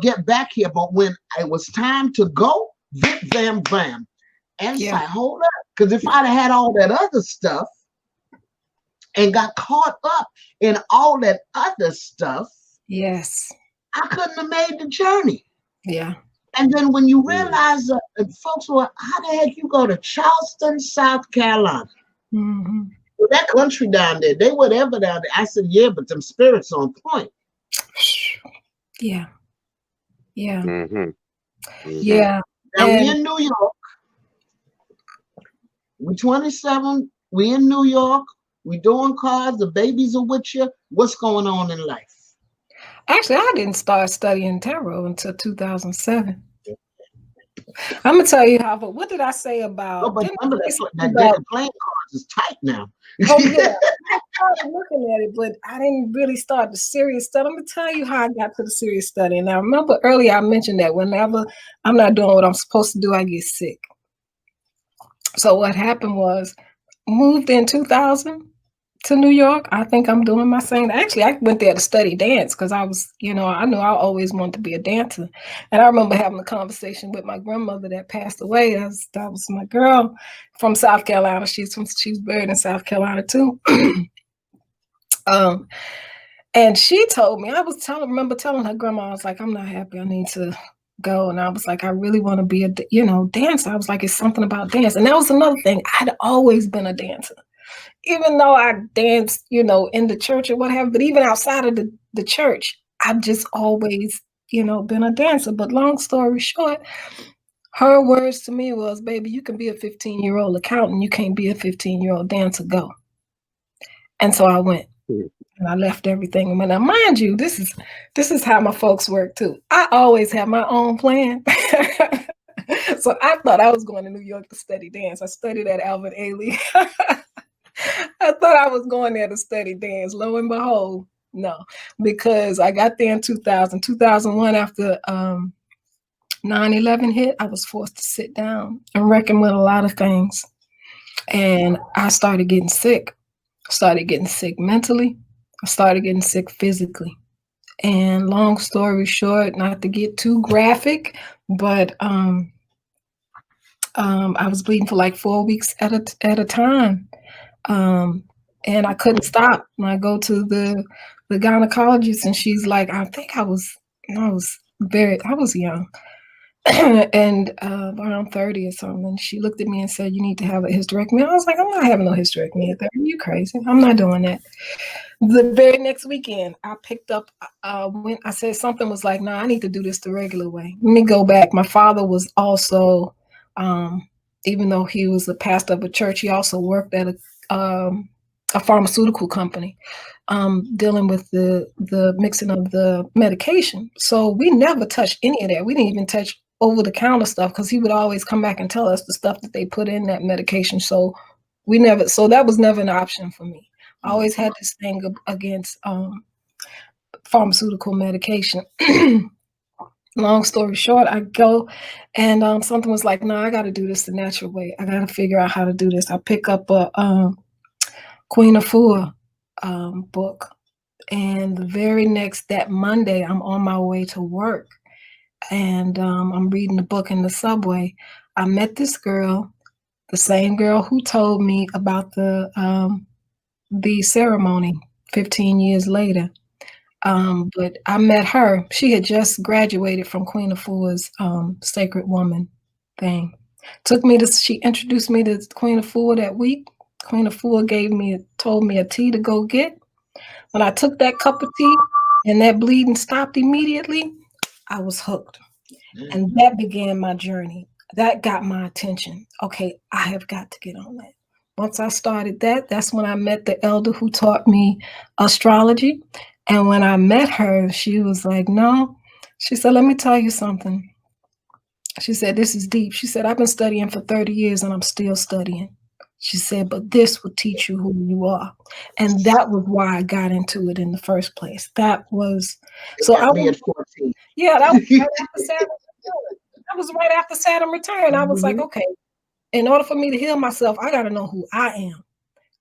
get back here. But when it was time to go, zip, bam, bam. And it's like, hold up, because if I'd have had all that other stuff and got caught up in all that other stuff, yes, I couldn't have made the journey. Yeah. And then when you realize folks were, how the heck you go to Charleston, South Carolina? Well, that country down there, they whatever down there. I said, yeah, but them spirits on point. Yeah. Yeah. Yeah. Now we in New York. We 27. We in New York. We doing cards. The babies are with you. What's going on in life? Actually, I didn't start studying tarot until 2007. I'm gonna tell you how. But what did I say about? Oh, but remember that playing cards is tight now. Oh yeah, I started looking at it, but I didn't really start the serious study. I'm gonna tell you how I got to the serious study. And I remember earlier I mentioned that whenever I'm not doing what I'm supposed to do, I get sick. So what happened was, moved in 2000 to New York. I think I'm doing my same. Actually, I went there to study dance because I was, I knew I always wanted to be a dancer. And I remember having a conversation with my grandmother that passed away. That was my girl from South Carolina. She's buried in South Carolina too. And she told me, remember telling her grandma, I was like, I'm not happy. I need to go. And I was like, I really want to be a, dancer. I was like, it's something about dance. And that was another thing. I'd always been a dancer. Even though I danced, in the church or whatever, but even outside of the church, I've just always, been a dancer. But long story short, her words to me was, baby, you can be a 15-year-old accountant. You can't be a 15-year-old dancer. Go. And so I went and I left everything. And now, mind you, this is how my folks work too. I always have my own plan. So I thought I was going to New York to study dance. I studied at Alvin Ailey. I thought I was going there to study dance. Lo and behold, no, because I got there in 2000. 2001, after 9/11 hit, I was forced to sit down and reckon with a lot of things. And I started getting sick. I started getting sick mentally. I started getting sick physically. And long story short, not to get too graphic, but I was bleeding for like 4 weeks at a time. And I couldn't stop. And I go to the gynecologist, and she's like, I think I was young. And around 30 or something. She looked at me and said, you need to have a hysterectomy. I was like, I'm not having no hysterectomy. Are you crazy? I'm not doing that. The very next weekend, I picked up, when I said something was like, no, I need to do this the regular way. Let me go back. My father was also, even though he was a pastor of a church, he also worked at a pharmaceutical company, dealing with the mixing of the medication. So we never touched any of that. We didn't even touch over the counter stuff, because he would always come back and tell us the stuff that they put in that medication. So that was never an option for me. I always had this thing against pharmaceutical medication. Long story short, I go and something was like, no, I got to do this the natural way. I got to figure out how to do this. I pick up a Queen Afua book. And the very that Monday, I'm on my way to work. And I'm reading the book in the subway. I met this girl, the same girl who told me about the ceremony 15 years later. But I met her. She had just graduated from Queen Afua's Sacred Woman thing. She introduced me to Queen Afua that week. Queen Afua told me a tea to go get. When I took that cup of tea and that bleeding stopped immediately, I was hooked. And that began my journey. That got my attention. Okay, I have got to get on that. Once I started that's when I met the elder who taught me astrology. And when I met her, she was like, no. She said, let me tell you something. She said, this is deep. She said, I've been studying for 30 years and I'm still studying. She said, but this will teach you who you are. And that was why I got into it in the first place. That was, so I was, yeah, that was right after Saturn. That was right after Saturn return. I was like, okay, in order for me to heal myself, I got to know who I am.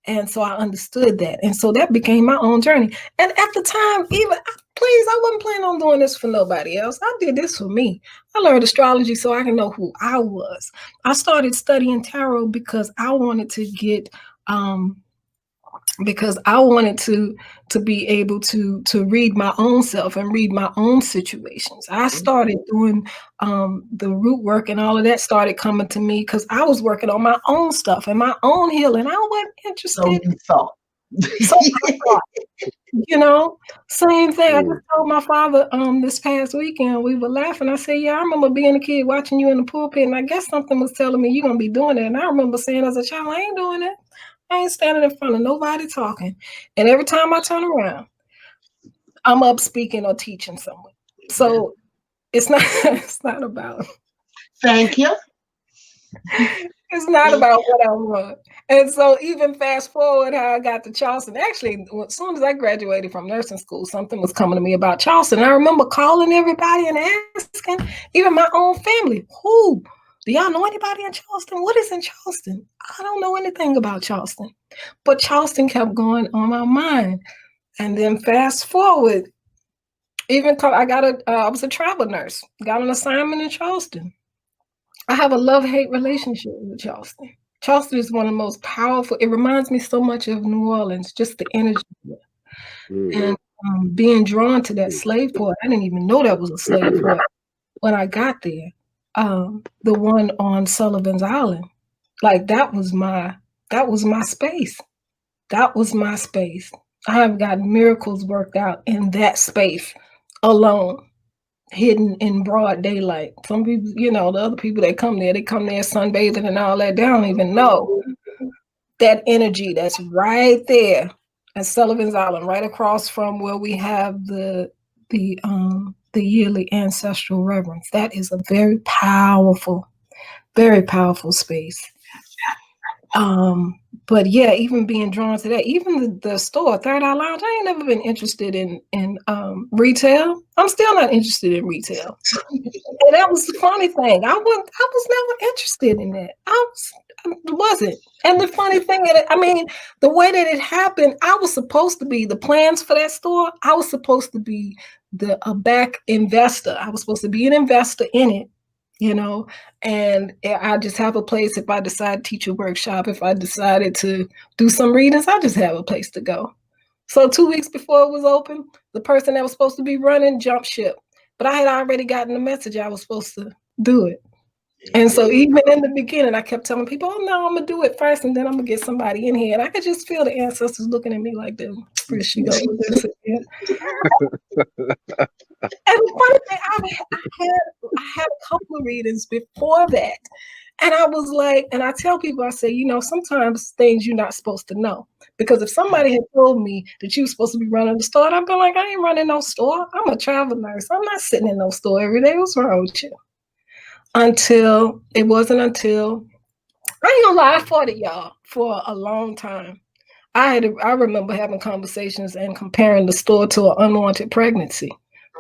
And so I understood that. And so that became my own journey. And at the time, I wasn't planning on doing this for nobody else. I did this for me. I learned astrology so I can know who I was. I started studying tarot because I wanted to get, to be able to read my own self and read my own situations. I started doing the root work, and all of that started coming to me because I was working on my own stuff and my own healing. I wasn't interested. So I thought, same thing. I just told my father this past weekend, we were laughing. I said, yeah, I remember being a kid watching you in the pulpit, and I guess something was telling me you're going to be doing it. And I remember saying as a child, I ain't doing it. I ain't standing in front of nobody talking. And every time I turn around, I'm up speaking or teaching someone. So it's not about. Thank you. It's not about what I want. And so even fast forward how I got to Charleston, actually, as soon as I graduated from nursing school, something was coming to me about Charleston. I remember calling everybody and asking, even my own family, do y'all know anybody in Charleston? What is in Charleston? I don't know anything about Charleston. But Charleston kept going on my mind. And then fast forward, I was a travel nurse, got an assignment in Charleston. I have a love-hate relationship with Charleston. Charleston is one of the most powerful. It reminds me so much of New Orleans, just the energy. And being drawn to that slave port. I didn't even know that was a slave port when I got there. The one on Sullivan's Island, like that was my space. That was my space. I have gotten miracles worked out in that space alone, hidden in broad daylight. Some people, the other people that come there, sunbathing and all that. They don't even know that energy that's right there at Sullivan's Island, right across from where we have the yearly ancestral reverence. That is a very powerful space. But yeah, even being drawn to that, even the store, Third Eye Lounge, I ain't never been interested in retail. I'm still not interested in retail. And that was the funny thing. I was never interested in that. I wasn't. And the funny thing, the way that it happened, I was supposed to be the plans for that store. I was supposed to be a back investor. I was supposed to be an investor in it you know, and I just have a place. If I decide to teach a workshop, if I decided to do some readings, I just have a place to go. So 2 weeks before it was open, the person that was supposed to be running jumped ship. But I had already gotten the message I was supposed to do it. And so even in the beginning, I kept telling people, oh, no, I'm going to do it first, and then I'm going to get somebody in here. And I could just feel the ancestors looking at me like, where she go with this again? And the funny thing, I had a couple of readings before that. And I was like, and I tell people, I say, sometimes things you're not supposed to know. Because if somebody had told me that you were supposed to be running the store, I'd be like, I ain't running no store. I'm a travel nurse. I'm not sitting in no store every day. What's wrong with you? It wasn't until, I ain't gonna lie, I fought it, y'all, for a long time. I remember having conversations and comparing the store to an unwanted pregnancy.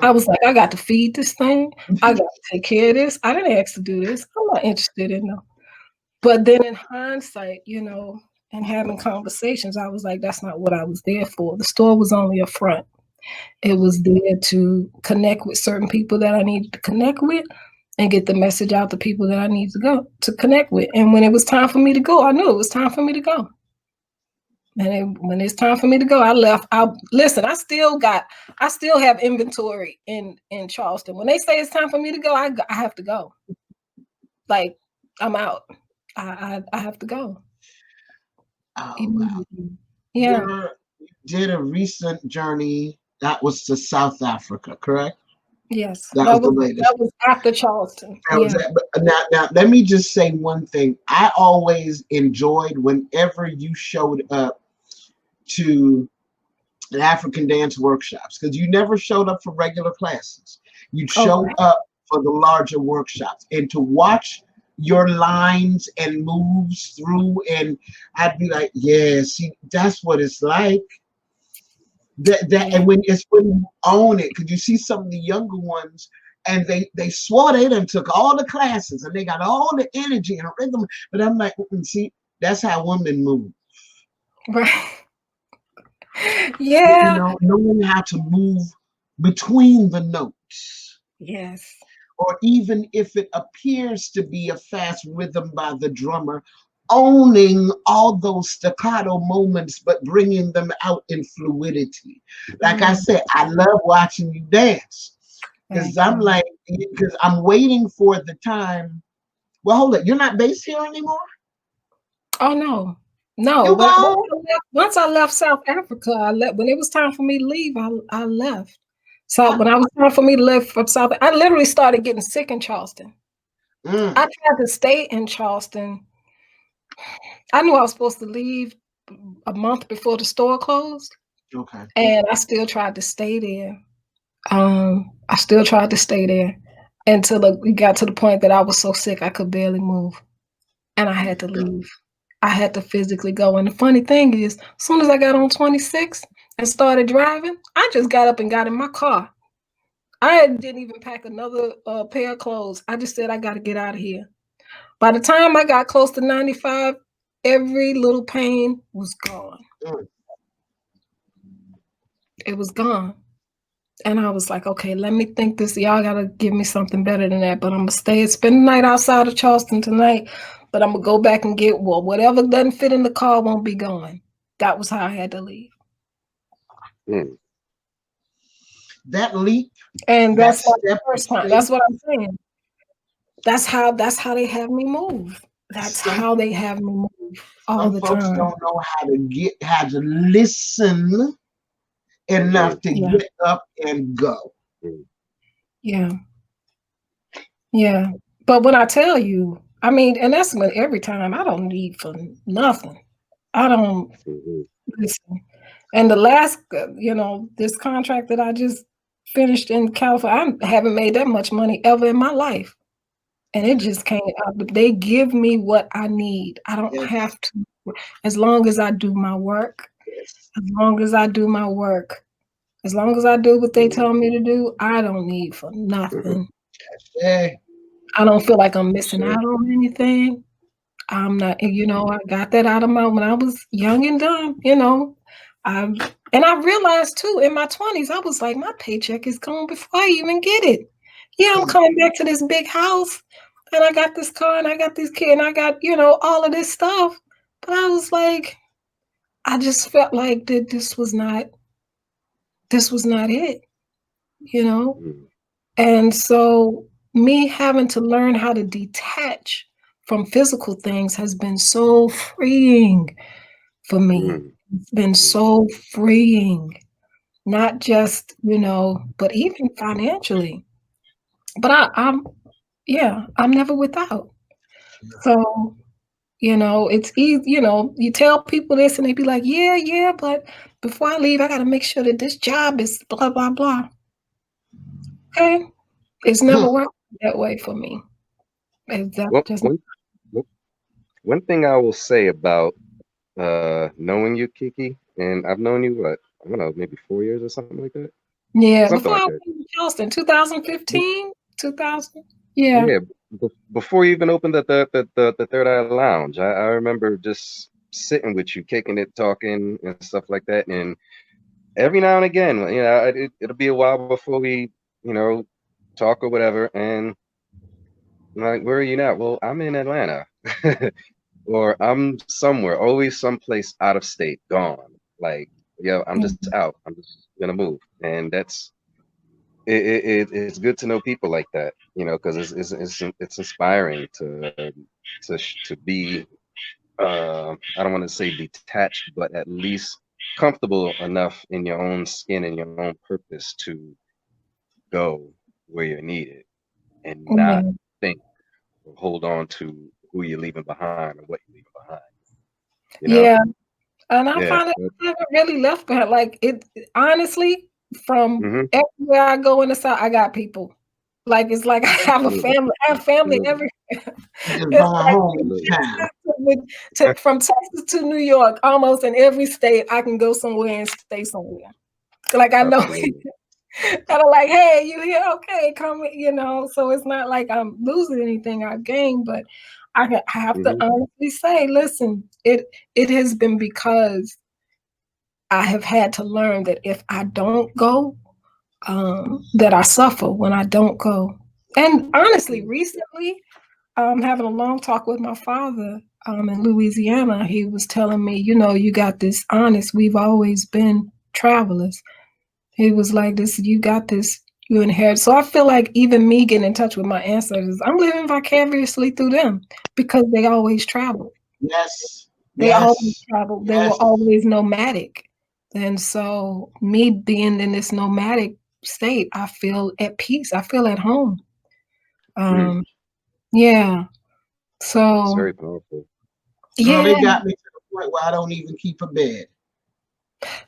I was like, I got to feed this thing. I got to take care of this. I didn't ask to do this. I'm not interested in them. But then in hindsight, and having conversations, I was like, that's not what I was there for. The store was only a front. It was there to connect with certain people that I needed to connect with and get the message out to people that I need to connect with. And when it was time for me to go, I knew it was time for me to go. And when it's time for me to go, I left. Listen, I still have inventory in Charleston. When they say it's time for me to go, I have to go. Like, I'm out. I have to go. Oh, wow. Yeah. You did a recent journey that was to South Africa, correct? Yes. That was after Charleston. Now, let me just say one thing. I always enjoyed whenever you showed up to the African dance workshops, because you never showed up for regular classes. You showed up for the larger workshops, and to watch your lines and moves through, and I'd be like, yeah, see, that's what it's like. And when you own it, because you see some of the younger ones, and they swore they done took all the classes and they got all the energy and rhythm, but I'm like, see, that's how women move. Right. Yeah. Knowing how to move between the notes. Yes. Or even if it appears to be a fast rhythm by the drummer, owning all those staccato moments, but bringing them out in fluidity. Like I said, I love watching you dance, because I'm waiting for the time. Well, hold it. You're not based here anymore? Oh, no. Once I left South Africa, I left. When it was time for me to leave, I left. So when I was time for me to leave from South, I literally started getting sick in Charleston. I tried to stay in Charleston. I knew I was supposed to leave a month before the store closed. Okay. And I still tried to stay there. Until we got to the point that I was so sick I could barely move. And I had to leave. I had to physically go. And the funny thing is, as soon as I got on 26 and started driving, I just got up and got in my car. I didn't even pack another pair of clothes. I just said, I got to get out of here. By the time I got close to 95, every little pain was gone. It was gone. And I was like, okay, let me think this. Y'all got to give me something better than that. But I'm going to spend the night outside of Charleston tonight. But I'm going to go back and get, whatever doesn't fit in the car won't be gone. That was how I had to leave. That leap. And that's the first time. That's what I'm saying. That's how they have me move. That's how they have me move all the time. Folks don't know how to listen enough to get up and go. Yeah. Yeah. But when I tell you, I mean, and that's when every time, I don't need for nothing. I don't listen. And the last, this contract that I just finished in California, I haven't made that much money ever in my life. And it just came out. They give me what I need. I don't have to, as long as I do my work, as long as I do what they tell me to do, I don't need for nothing. I don't feel like I'm missing out on anything. I'm not, I got that out of when I was young and dumb, and I realized too, in my 20s, I was like, my paycheck is gone before I even get it. Yeah, I'm coming back to this big house, and I got this car and I got this kid and I got, you know, all of this stuff. But I was like, I just felt like that this was not it, you know? And so me having to learn how to detach from physical things has been so freeing for me. It's been so freeing, not just, you know, but even financially. But I'm never without. So, you know, it's easy, you know, you tell people this and they be like, yeah, but before I leave, I got to make sure that this job is blah, blah, blah. Okay. It's never worked that way for me. One thing I will say about knowing you, Kiki, and I've known you, what, I don't know, maybe 4 years or something like that? Yeah, something before like I that. went to Charleston, 2015, 2000. Yeah. Yeah, before you even opened the Third Eye Lounge, I remember just sitting with you, kicking it, talking and stuff like that. And every now and again, you know, it'll be a while before we, you know, talk or whatever. And I'm like, where are you now? Well, I'm in Atlanta. Or I'm somewhere, always someplace out of state, gone. Like, yeah, I'm just out. I'm just gonna move. And that's it's good to know people like that, you know, because it's inspiring to be I don't want to say detached, but at least comfortable enough in your own skin and your own purpose to go where you're needed and not think or hold on to who you're leaving behind or what you're leaving behind. You know? Yeah. And I Yeah. find I haven't really left behind. Like it honestly, from everywhere I go in the South, I got people. Like it's like I have a family. I have family everywhere. It's like from Texas to New York, almost in every state, I can go somewhere and stay somewhere. Like I know and I'm like, hey, you here? Okay, come, you know. So it's not like I'm losing anything I gained, but I have to honestly say, listen, it has been because I have had to learn that if I don't go, that I suffer when I don't go. And honestly, recently, having a long talk with my father in Louisiana, he was telling me, you know, you got this honest, we've always been travelers. He was like, this, you got this, you inherit. So I feel like even me getting in touch with my ancestors, I'm living vicariously through them because they always traveled. Yes. They always traveled. They were always nomadic. And so me being in this nomadic state, I feel at peace. I feel at home. Yeah. So it's very powerful. Yeah. They got me to the point where I don't even keep a bed.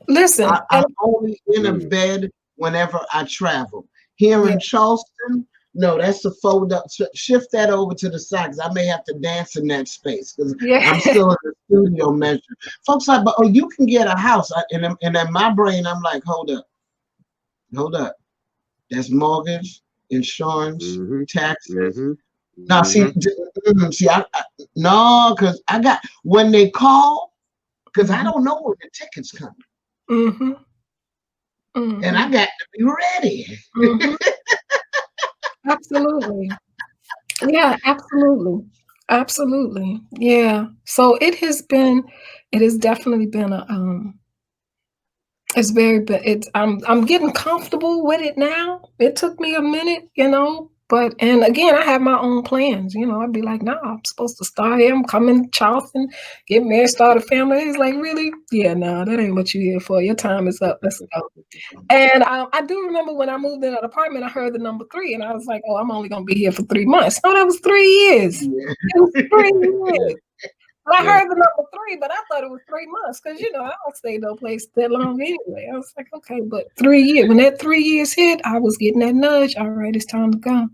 Listen, I'm only in a bed whenever I travel. Here in Charleston, no, that's a fold up. Shift that over to the side because I may have to dance in that space because I'm still in the studio measure. Folks like, but you can get a house. And in my brain, I'm like, hold up. That's mortgage, insurance, taxes. Now, see, no, because I got, when they call, because I don't know when the ticket's coming. And I got to be ready. Absolutely. Yeah, absolutely. Absolutely. Yeah. So it has definitely been I'm getting comfortable with it now. It took me a minute, you know, and again, I have my own plans, you know. I'd be like, I'm supposed to start here. I'm coming to Charleston, get married, start a family. He's like, really? Yeah, no, that ain't what you're here for. Your time is up. Let's go. And I do remember when I moved in an apartment, I heard the number 3 and I was like, oh, I'm only going to be here for 3 months. No, that was 3 years. It was 3 years. But I heard the number 3, but I thought it was 3 months because, you know, I don't stay no place that long anyway. I was like, okay, but 3 years. When that 3 years hit, I was getting that nudge. All right, it's time to go.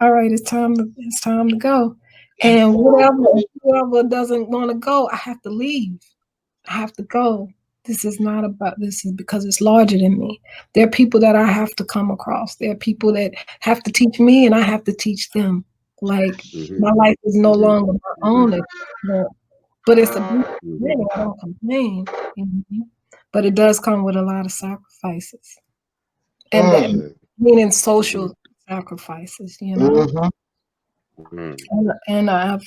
All right, it's time to go. And whoever doesn't want to go, I have to leave. I have to go. This is because it's larger than me. There are people that I have to come across. There are people that have to teach me and I have to teach them. Like my life is no longer my own, but it's a beautiful thing. I don't complain, but it does come with a lot of sacrifices, and meaning social sacrifices. You know. And I've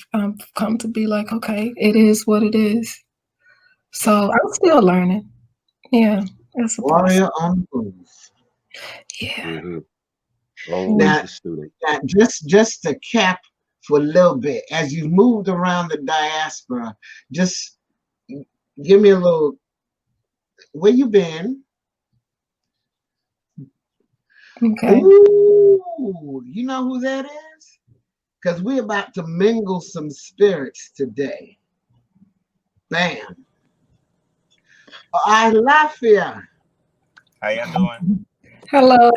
come to be like, okay, it is what it is. So I'm still learning. Yeah, that's a process. Warrior on the move. Yeah. Now, Always a student. just to cap for a little bit, as you moved around the diaspora, just give me a little, where you been? Okay. Ooh, you know who that is? Because we're about to mingle some spirits today. Bam. Alafia. How y'all doing? Hello.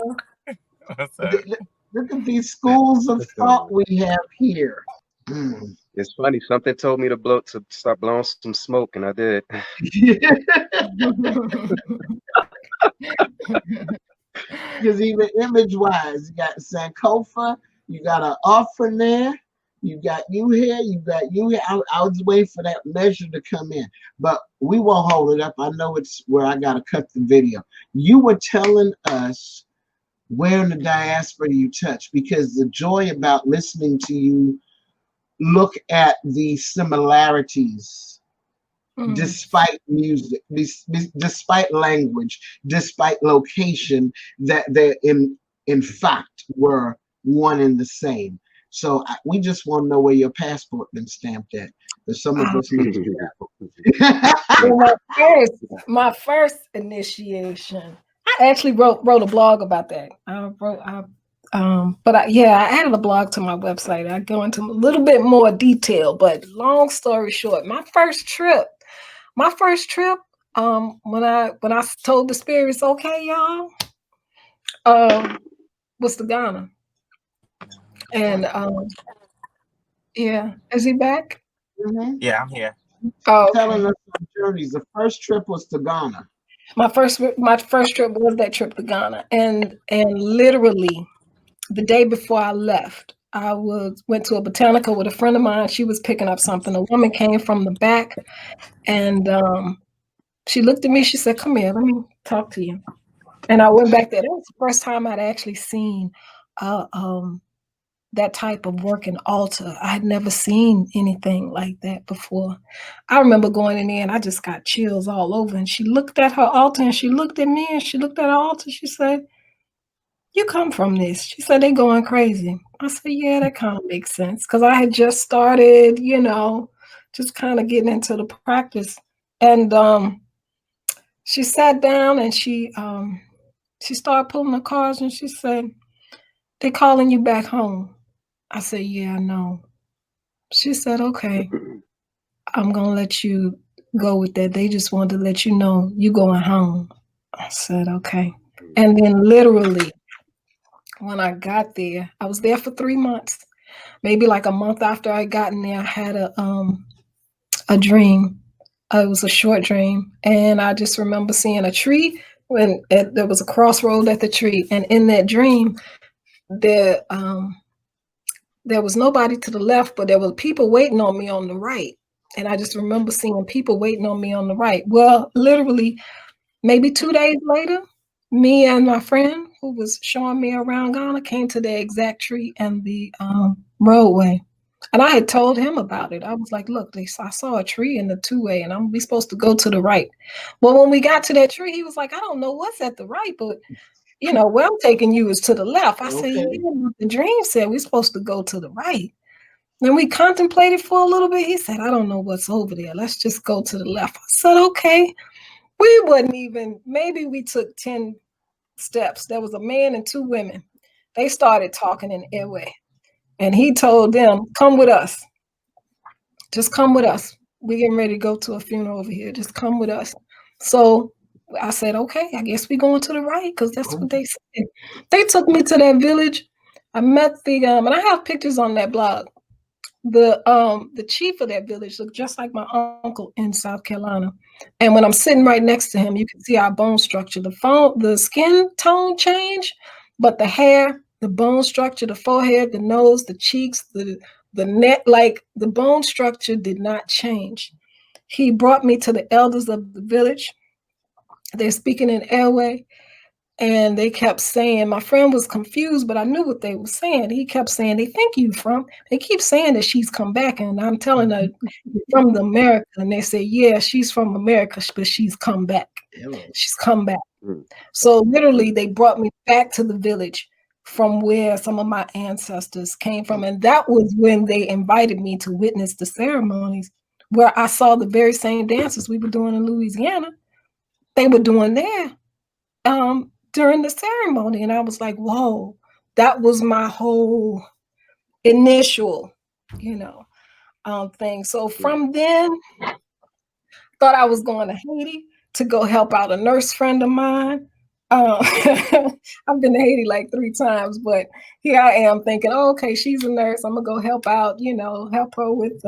What's up? Look at these schools of thought we have here. It's funny. Something told me to stop blowing some smoke, and I did. Because even image-wise, you got Sankofa, you got an offering there, you got you here, you got you here. I was waiting for that measure to come in, but we won't hold it up. I know it's where I got to cut the video. You were telling us where in the diaspora you touch, because the joy about listening to you look at the similarities, despite music, despite language, despite location, that they in fact were one and the same. So we just want to know where your passport been stamped at, because some of us need to Well, my first initiation, I actually wrote a blog about that. I added a blog to my website. I go into a little bit more detail, but long story short, my first trip, when I told the spirits, okay, y'all, was to Ghana. And yeah, is he back? Yeah, I'm here. Oh, okay. Telling us some journeys. The first trip was to Ghana. My first trip was that trip to Ghana, and literally the day before I left, I went to a botanica with a friend of mine. She was picking up something. A woman came from the back, and she looked at me. She said, "Come here, let me talk to you." And I went back there. That was the first time I'd actually seen that type of work in altar. I had never seen anything like that before. I remember going in there and I just got chills all over. And she looked at her altar and she looked at me and she looked at her altar. She said, "You come from this." She said, "They're going crazy." I said, "Yeah, that kind of makes sense." Because I had just started, just kind of getting into the practice. And she sat down and she started pulling the cards and she said, "They're calling you back home." I said, "Yeah, I know." She said, "Okay, I'm going to let you go with that. They just wanted to let you know you're going home." I said, "Okay." And then literally, when I got there, I was there for 3 months. Maybe like a month after I got in there, I had a dream. It was a short dream. And I just remember seeing a tree when there was a crossroad at the tree. And in that dream, there was nobody to the left, but there were people waiting on me on the right. And I just remember seeing people waiting on me on the right. Well, literally, maybe 2 days later, me and my friend who was showing me around Ghana came to the exact tree and the roadway. And I had told him about it. I was like, "Look, I saw a tree in the two-way and we're supposed to go to the right." Well, when we got to that tree, he was like, "I don't know what's at the right, but where I'm taking you is to the left." I said, "Yeah, the dream said we're supposed to go to the right." Then we contemplated for a little bit. He said, "I don't know what's over there. Let's just go to the left." I said, "Okay." We wouldn't even, maybe we took 10 steps. There was a man and 2 women. They started talking in airway. And he told them, "Come with us. Just come with us. We're getting ready to go to a funeral over here. Just come with us." So I said, "Okay, I guess we're going to the right," because that's what they said. They took me to that village. I met and I have pictures on that blog. The chief of that village looked just like my uncle in South Carolina. And when I'm sitting right next to him, you can see our bone structure. The skin tone changed, but the hair, the bone structure, the forehead, the nose, the cheeks, the neck, like the bone structure did not change. He brought me to the elders of the village. They're speaking in airway. And they kept saying, my friend was confused, but I knew what they were saying. He kept saying, they keep saying that she's come back. And I'm telling her from the America. And they say, yeah, she's from America, but she's come back. She's come back. So literally they brought me back to the village from where some of my ancestors came from. And that was when they invited me to witness the ceremonies, where I saw the very same dances we were doing in Louisiana. They were doing there during the ceremony. And I was like, whoa, that was my whole initial, thing. So from then, thought I was going to Haiti to go help out a nurse friend of mine. I've been to Haiti like 3 times, but here I am thinking, oh, okay, she's a nurse. I'm gonna go help out, help her with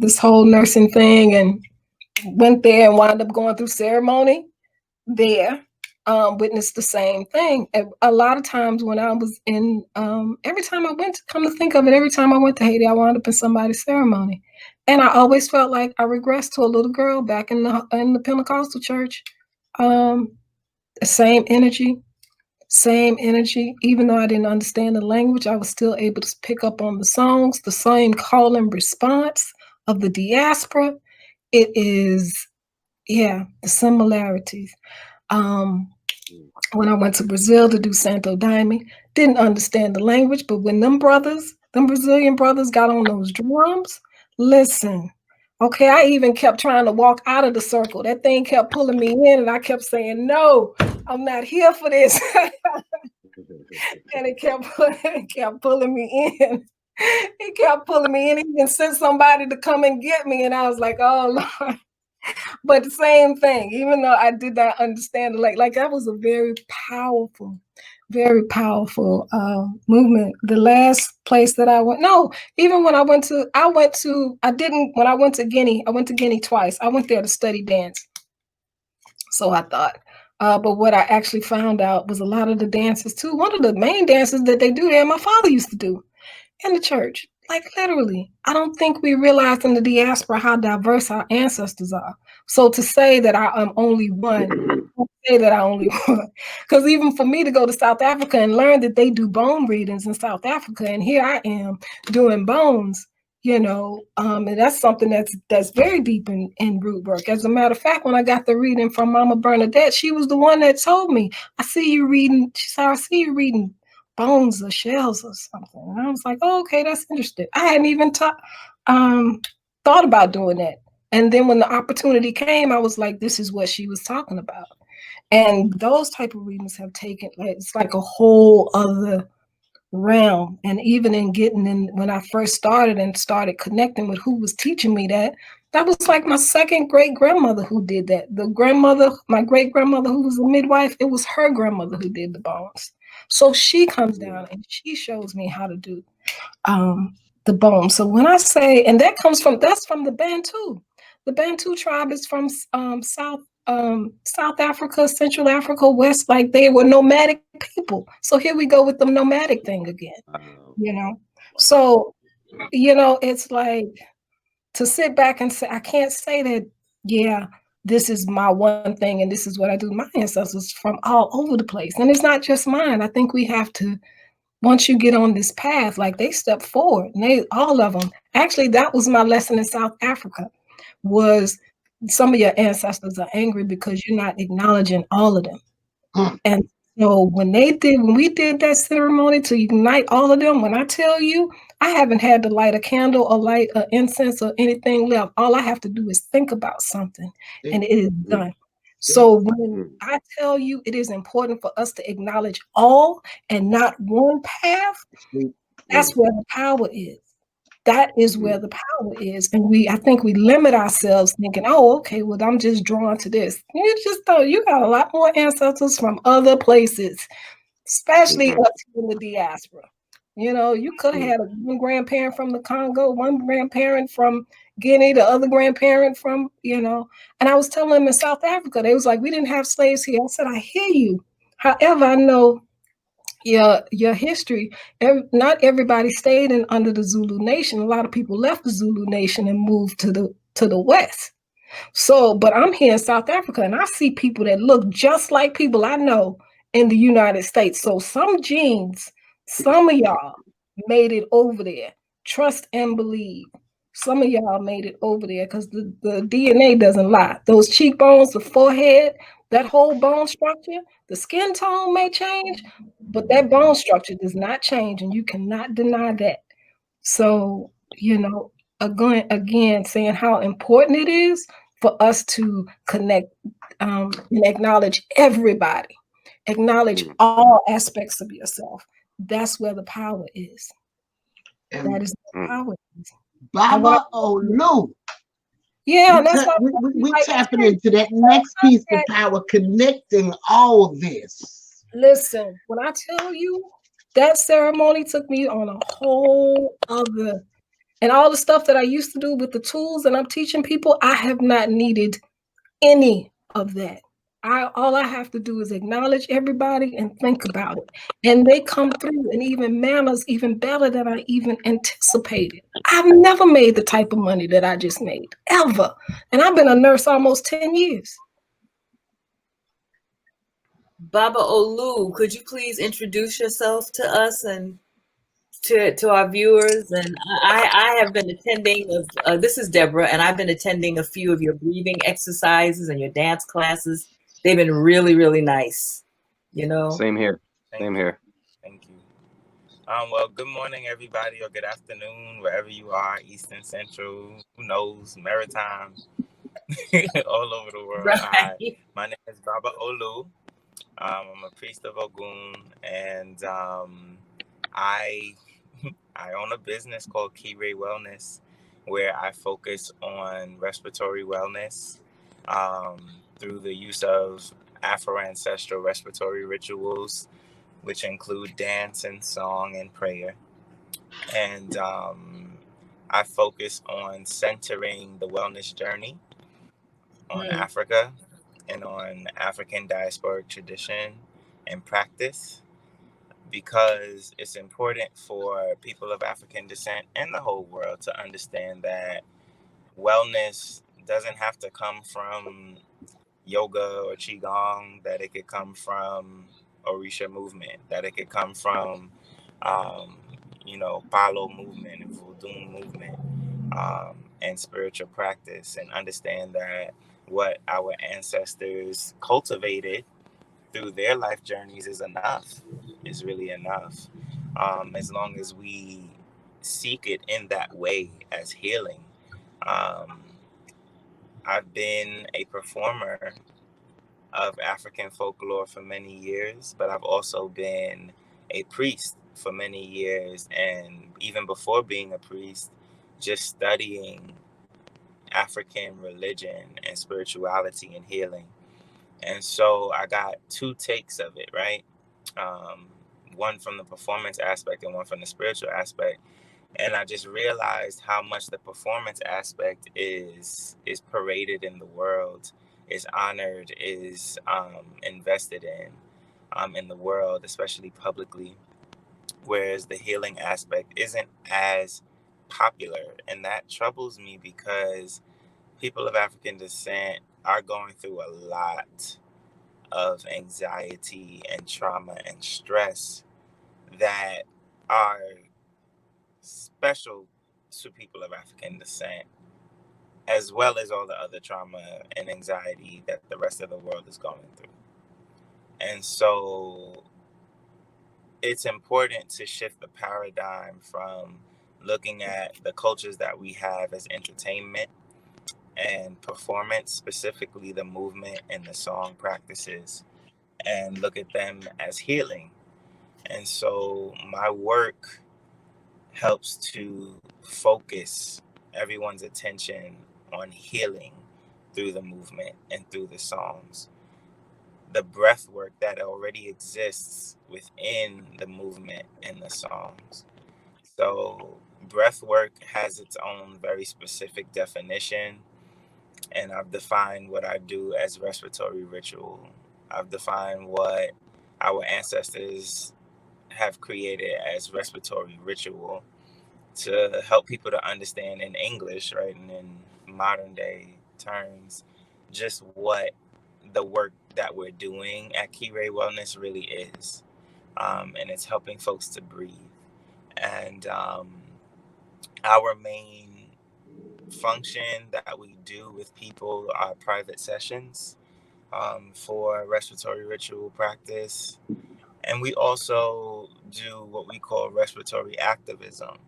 this whole nursing thing, and went there and wound up going through ceremony there. Witnessed the same thing. A lot of times when I was in, every time I went to Haiti, I wound up in somebody's ceremony. And I always felt like I regressed to a little girl back in the Pentecostal church. Same energy. Even though I didn't understand the language, I was still able to pick up on the songs, the same call and response of the diaspora. It is, the similarities. When I went to Brazil to do Santo Daime, didn't understand the language, but when them Brazilian brothers got on those drums, listen, okay, I even kept trying to walk out of the circle. That thing kept pulling me in, and I kept saying, no, I'm not here for this. And it kept pulling me in. It kept pulling me in. He even sent somebody to come and get me, and I was like, oh, Lord. But the same thing, even though I did not understand the like that was a very powerful movement. The last place that I went, when I went to Guinea twice. I went there to study dance. So I thought, but what I actually found out was a lot of the dances too. One of the main dances that they do there, my father used to do in the church. Like literally, I don't think we realize in the diaspora how diverse our ancestors are. So to say that I am only one, because even for me to go to South Africa and learn that they do bone readings in South Africa, and here I am doing bones, and that's something that's very deep in root work. As a matter of fact, when I got the reading from Mama Bernadette, she was the one that told me, I see you reading bones or shells or something. And I was like, oh, okay, that's interesting. I hadn't even thought about doing that. And then when the opportunity came, I was like, this is what she was talking about. And those type of readings have taken, it's like a whole other realm. And even when I first started connecting with who was teaching me that was like my second great grandmother who did that. My great grandmother who was a midwife, it was her grandmother who did the bones. So she comes down and she shows me how to do the bones. So when I say, and that's from the Bantu. The Bantu tribe is from South Africa, Central Africa, West, like they were nomadic people. So here we go with the nomadic thing again, So, it's like to sit back and say, I can't say that, this is my one thing and this is what I do. My ancestors from all over the place. And it's not just mine. I think we have to, once you get on this path, like they step forward, and all of them. Actually, that was my lesson in South Africa, was some of your ancestors are angry because you're not acknowledging all of them. And so when we did that ceremony to unite all of them, when I tell you, I haven't had to light a candle or light an incense or anything left. All I have to do is think about something and it is done. So when I tell you it is important for us to acknowledge all and not one path, that's where the power is. That is where the power is. And I think we limit ourselves thinking, oh, okay, well, I'm just drawn to this. You got a lot more ancestors from other places, especially us in the diaspora. You could have had one grandparent from the Congo, one grandparent from Guinea, the other grandparent from, and I was telling them in South Africa, they was like, we didn't have slaves here. I said, I hear you. However, I know your history. Not everybody stayed under the Zulu nation. A lot of people left the Zulu nation and moved to the West. So, but I'm here in South Africa and I see people that look just like people I know in the United States. So some genes, some of y'all made it over there. Trust and believe. Some of y'all made it over there because the DNA doesn't lie. Those cheekbones, the forehead, that whole bone structure, the skin tone may change, but that bone structure does not change, and you cannot deny that. So, again, saying how important it is for us to connect and acknowledge everybody, acknowledge all aspects of yourself. That's where the power is. And That is the power. Baba Olu. Yeah, that's what we tapping into that next piece of power, connecting all this. Listen, when I tell you that ceremony took me on a whole other, and all the stuff that I used to do with the tools and I'm teaching people, I have not needed any of that. All I have to do is acknowledge everybody and think about it. And they come through in even manners even better than I even anticipated. I've never made the type of money that I just made, ever. And I've been a nurse almost 10 years. Baba Olu, could you please introduce yourself to us and to our viewers? And I have been attending this is Deborah, and I've been attending a few of your breathing exercises and your dance classes. They've been really, really nice. Same here. Same here. Thank you. Well, good morning, everybody, or good afternoon, wherever you are, Eastern, Central, who knows, Maritime, all over the world. Right. Hi, my name is Baba Olu. I'm a priest of Ogun, and I own a business called Kiire Wellness, where I focus on respiratory wellness through the use of Afro-ancestral respiratory rituals, which include dance and song and prayer. And I focus on centering the wellness journey on Africa and on African diasporic tradition and practice, because it's important for people of African descent and the whole world to understand that wellness doesn't have to come from yoga or qigong, that it could come from Orisha movement, that it could come from Palo movement and Voodoo movement, and spiritual practice, and understand that what our ancestors cultivated through their life journeys is enough, is really enough, as long as we seek it in that way as healing. I've been a performer of African folklore for many years, but I've also been a priest for many years, and even before being a priest, just studying African religion and spirituality and healing. And so I got two takes of it, right? One from the performance aspect and one from the spiritual aspect. And I just realized how much the performance aspect is paraded in the world, is honored, is invested in the world, especially publicly, whereas the healing aspect isn't as popular. And that troubles me because people of African descent are going through a lot of anxiety and trauma and stress that are special to people of African descent, as well as all the other trauma and anxiety that the rest of the world is going through. And so it's important to shift the paradigm from looking at the cultures that we have as entertainment and performance, specifically the movement and the song practices, and look at them as healing. And so my work helps to focus everyone's attention on healing through the movement and through the songs. The breath work that already exists within the movement and the songs. So breath work has its own very specific definition, and I've defined what I do as respiratory ritual. I've defined what our ancestors have created as respiratory ritual to help people to understand in English, right, and in modern day terms just what the work that we're doing at Kiire Wellness really is. And it's helping folks to breathe. And our main function that we do with people are private sessions for respiratory ritual practice. And we also do what we call respiratory activism.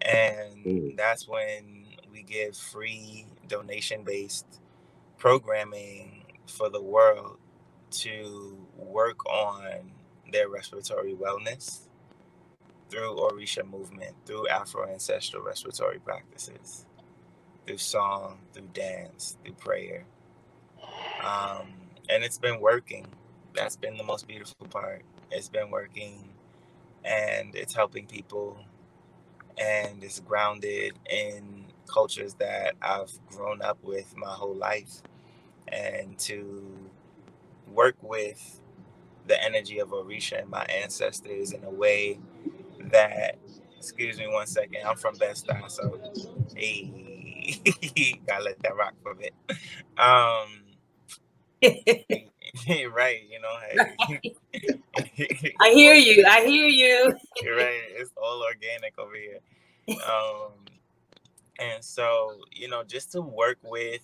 And that's when we give free donation-based programming for the world to work on their respiratory wellness through Orisha movement, through Afro-ancestral respiratory practices, through song, through dance, through prayer. And it's been working. That's been the most beautiful part. It's been working, and it's helping people, and it's grounded in cultures that I've grown up with my whole life. And to work with the energy of Orisha and my ancestors in a way that, excuse me one second, I'm from Bed-Stuy, so hey, gotta let that rock for a bit. Right, you know, hey. I hear you. I hear you. Right, it's all organic over here. And so, you know, just to work with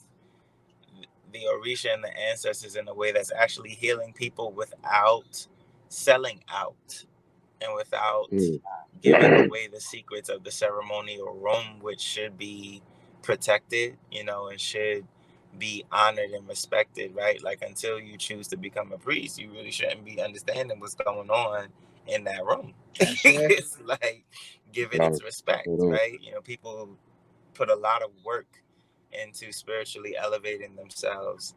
the Orisha and the ancestors in a way that's actually healing people without selling out and without giving away the secrets of the ceremonial room, which should be protected, you know, and should be honored and respected, right? Like, until you choose to become a priest, you really shouldn't be understanding what's going on in that room. It's like, give it its respect, right? You know, people put a lot of work into spiritually elevating themselves.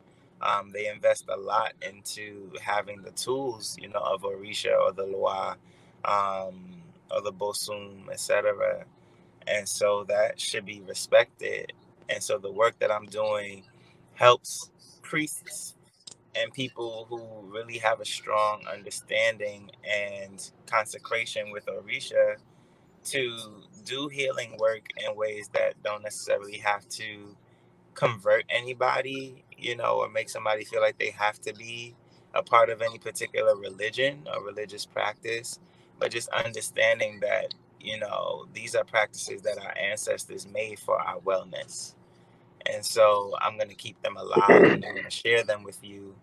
They invest a lot into having the tools, you know, of Orisha or the Loa, or the Bosum, etc. And so that should be respected. And so the work that I'm doing helps priests and people who really have a strong understanding and consecration with Orisha to do healing work in ways that don't necessarily have to convert anybody, you know, or make somebody feel like they have to be a part of any particular religion or religious practice, but just understanding that, you know, these are practices that our ancestors made for our wellness. And so I'm going to keep them alive, and I'm going to share them with you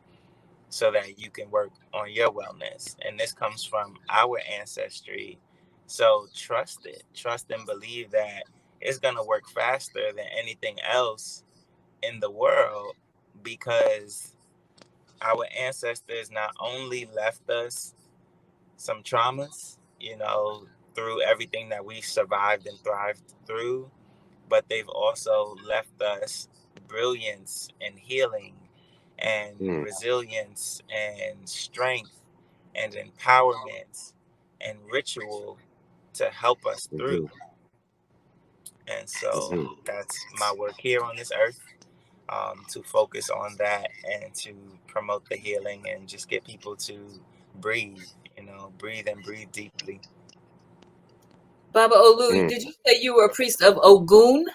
so that you can work on your wellness. And this comes from our ancestry. So trust it, trust and believe that it's going to work faster than anything else in the world, because our ancestors not only left us some traumas, you know, through everything that we survived and thrived through, but they've also left us brilliance and healing and resilience and strength and empowerment and ritual to help us through. And so that's my work here on this earth, to focus on that and to promote the healing and just get people to breathe, you know, breathe and breathe deeply. Baba Olu, did you say you were a priest of Ogun?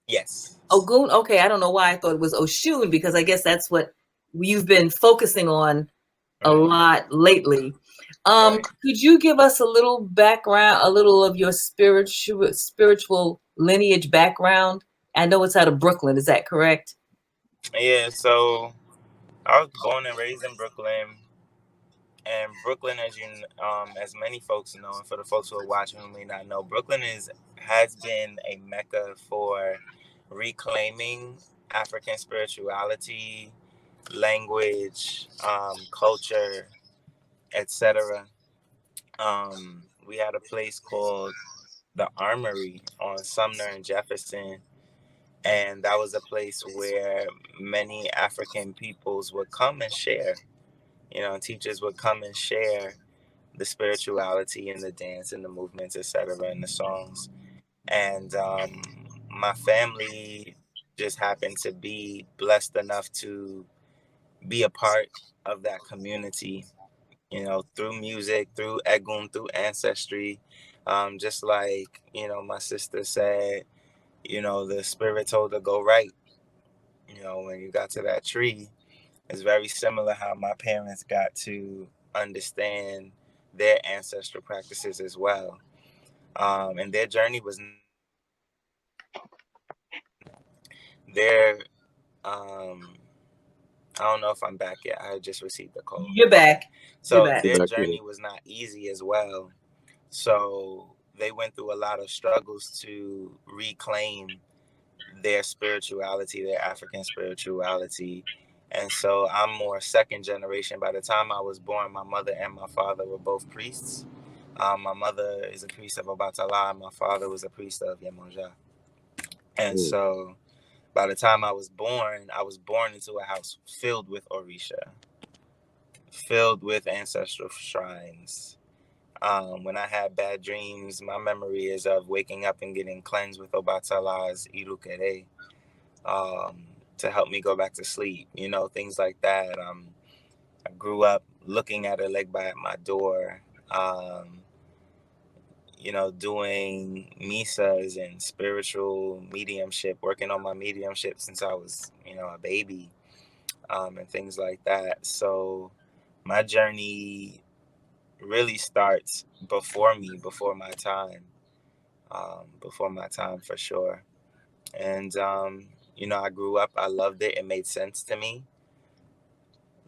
Yes. Ogun? Okay, I don't know why I thought it was Oshun, because I guess that's what you've been focusing on a lot lately. Could you give us a little background, a little of your spiritual lineage background? I know it's out of Brooklyn. Is that correct? Yeah, so I was born and raised in Brooklyn. And Brooklyn, as many folks know, and for the folks who are watching who may not know, Brooklyn has been a mecca for reclaiming African spirituality, language, culture, etc. We had a place called the Armory on Sumner and Jefferson, and that was a place where many African peoples would come and share. You know, teachers would come and share the spirituality and the dance and the movements, etc., and the songs. And my family just happened to be blessed enough to be a part of that community, you know, through music, through Egun, through ancestry. Just like, you know, my sister said, you know, the spirit told her go right. You know, when you got to that tree, it's very similar how my parents got to understand their ancestral practices as well. And their journey was their I don't know if I'm back yet. I just received a call. You're back. Okay. So You're back. their journey was not easy as well. So they went through a lot of struggles to reclaim their spirituality, their African spirituality. And so I'm more second generation. By the time I was born, my mother and my father were both priests. My mother is a priest of Obatala, and my father was a priest of Yemonja. And so by the time I was born into a house filled with Orisha, filled with ancestral shrines. When I had bad dreams, my memory is of waking up and getting cleansed with Obatala's Irukere to help me go back to sleep. You know, things like that. I grew up looking at a leg by at my door, you know, doing misas and spiritual mediumship, working on my mediumship since I was, you know, a baby, and things like that. So my journey really starts before me, before my time for sure. And, you know, I grew up, I loved it. It made sense to me.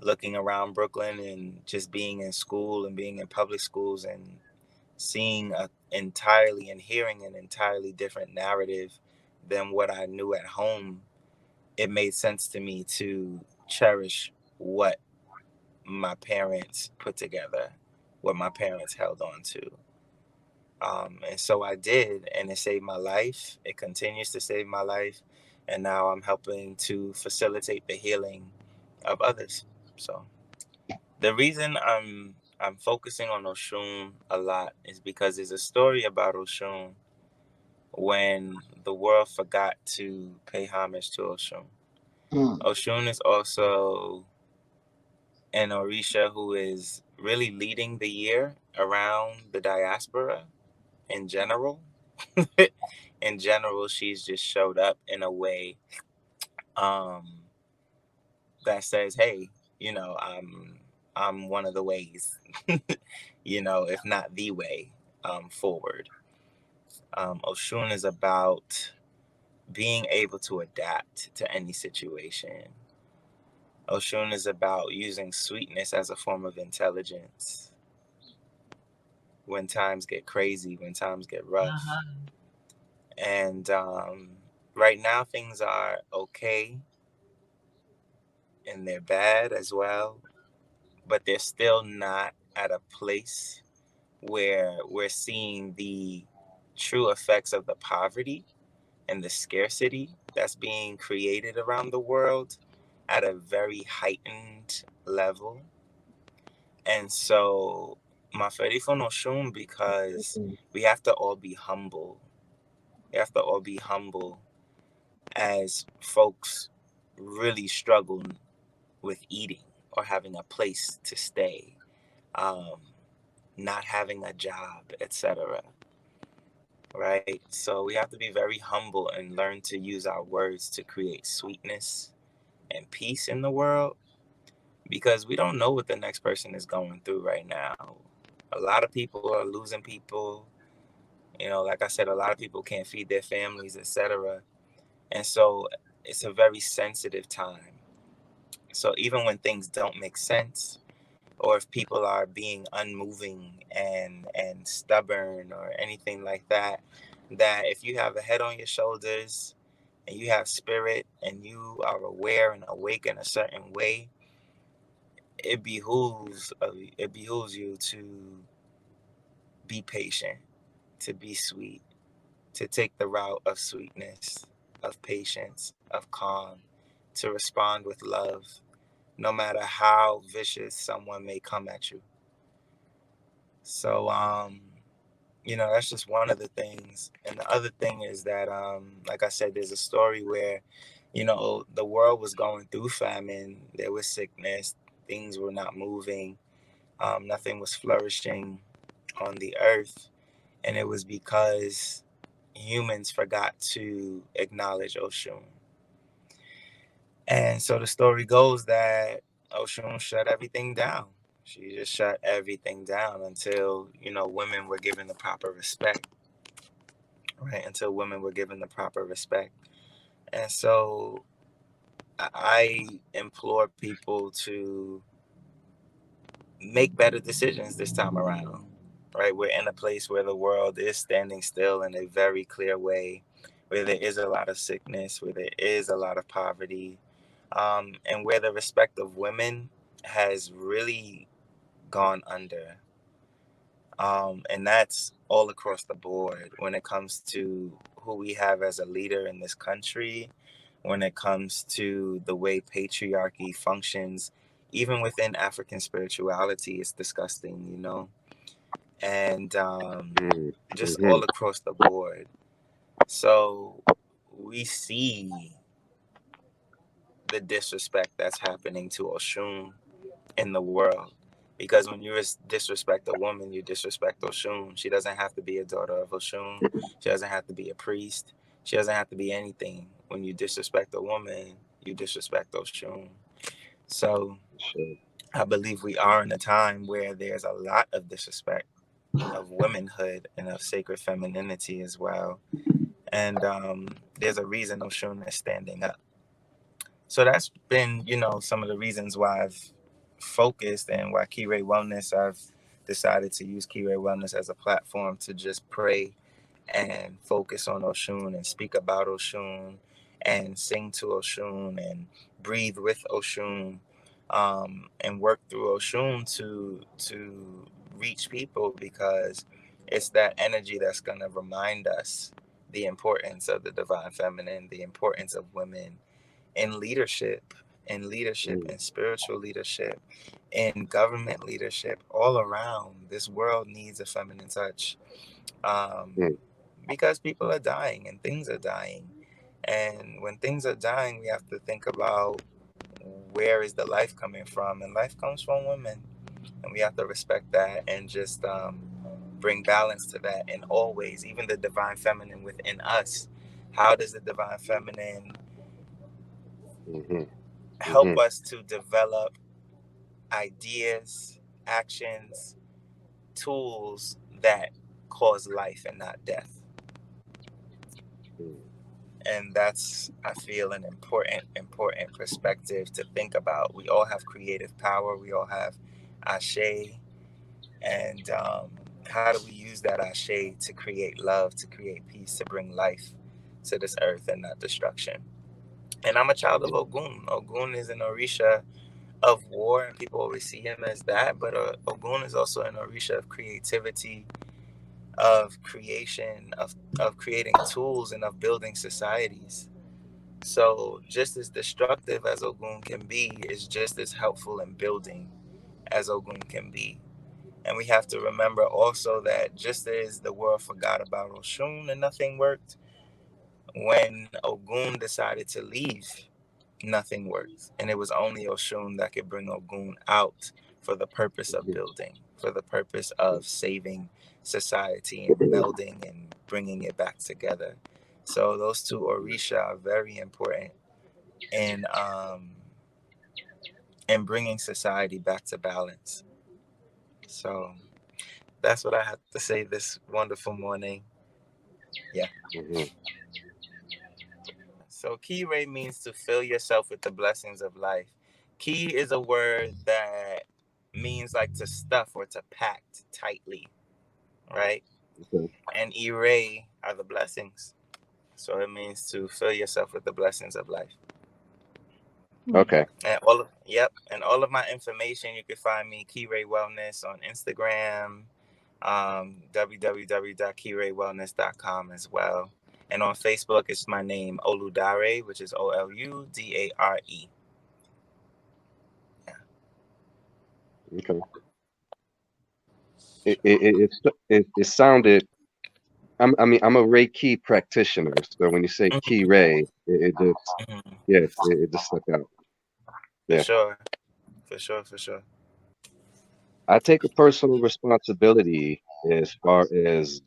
Looking around Brooklyn and just being in school and being in public schools and seeing entirely and hearing an entirely different narrative than what I knew at home, it made sense to me to cherish what my parents put together, what my parents held on to. And so I did, and it saved my life. It continues to save my life. And now I'm helping to facilitate the healing of others. So the reason I'm focusing on Oshun a lot is because there's a story about Oshun when the world forgot to pay homage to Oshun. Oshun is also an Orisha who is really leading the year around the diaspora in general. In general, she's just showed up in a way that says, "Hey, you know, I'm one of the ways, you know, if not the way forward." Oshun is about being able to adapt to any situation. Oshun is about using sweetness as a form of intelligence when times get crazy, when times get rough. And right now, things are okay and they're bad as well, but they're still not at a place where we're seeing the true effects of the poverty and the scarcity that's being created around the world at a very heightened level. And so, Maferifo no Shun, because we have to all be humble. We have to all be humble as folks really struggle with eating or having a place to stay, not having a job, etc. Right? So we have to be very humble and learn to use our words to create sweetness and peace in the world, because we don't know what the next person is going through right now. A lot of people are losing people. You know, like I said, a lot of people can't feed their families, etc. And so it's a very sensitive time. So even when things don't make sense, or if people are being unmoving and stubborn or anything like that, that if you have a head on your shoulders and you have spirit and you are aware and awake in a certain way, it behooves you to be patient, to be sweet, to take the route of sweetness, of patience, of calm, to respond with love, no matter how vicious someone may come at you. So, you know, that's just one of the things. And the other thing is that, like I said, there's a story where, you know, the world was going through famine, there was sickness, things were not moving, nothing was flourishing on the earth. And it was because humans forgot to acknowledge Oshun. And so the story goes that Oshun shut everything down. She just shut everything down until, women were given the proper respect, right? Until women were given the proper respect. And so I implore people to make better decisions this time around, right? We're in a place where the world is standing still in a very clear way, where there is a lot of sickness, where there is a lot of poverty, and where the respect of women has really gone under. And that's all across the board when it comes to who we have as a leader in this country, when it comes to the way patriarchy functions, even within African spirituality. It's disgusting, and just all across the board. So we see the disrespect that's happening to Oshun in the world. Because when you disrespect a woman, you disrespect Oshun. She doesn't have to be a daughter of Oshun. She doesn't have to be a priest. She doesn't have to be anything. When you disrespect a woman, you disrespect Oshun. So I believe we are in a time where there's a lot of disrespect of womanhood and of sacred femininity as well. And there's a reason Oshun is standing up. So that's been, some of the reasons why I've focused and why Kiire Wellness, I've decided to use Kiire Wellness as a platform to just pray and focus on Oshun and speak about Oshun and sing to Oshun and breathe with Oshun, and work through Oshun to reach people, because it's that energy that's going to remind us the importance of the divine feminine, the importance of women in leadership, in spiritual leadership, in government leadership, all around. This world needs a feminine touch, because people are dying and things are dying. And when things are dying, we have to think about where is the life coming from, and life comes from women, and we have to respect that and just bring balance to that. And always, even the divine feminine within us, how does the divine feminine help us to develop ideas, actions, tools that cause life and not death? And that's, I feel, an important perspective to think about. We all have creative power. We all have ashe. And how do we use that ashe to create love, to create peace, to bring life to this earth and not destruction? And I'm a child of Ogun. Ogun is an Orisha of war, and people always see him as that. But Ogun is also an Orisha of creativity, of creation, of creating tools, and of building societies. So just as destructive as Ogun can be, is just as helpful in building as Ogun can be. And we have to remember also that just as the world forgot about Oshun and nothing worked, when Ogun decided to leave, nothing worked. And it was only Oshun that could bring Ogun out for the purpose of building, for the purpose of saving society and melding and bringing it back together. So those two Orisha are very important in bringing society back to balance. So that's what I have to say this wonderful morning. Yeah. So Kiire means to fill yourself with the blessings of life. Ki is a word that means like to stuff or to pack tightly, right? And Ire are the blessings. So it means to fill yourself with the blessings of life. Okay. And all of my information, you can find me Kiire Wellness on Instagram, www.kiirewellness.com as well. And on Facebook, it's my name, Oludare, which is Oludare. Yeah. Okay. It sounded. I'm a Reiki practitioner, so when you say Kiire, it just it just stuck out. Yeah. For sure. I take a personal responsibility as far as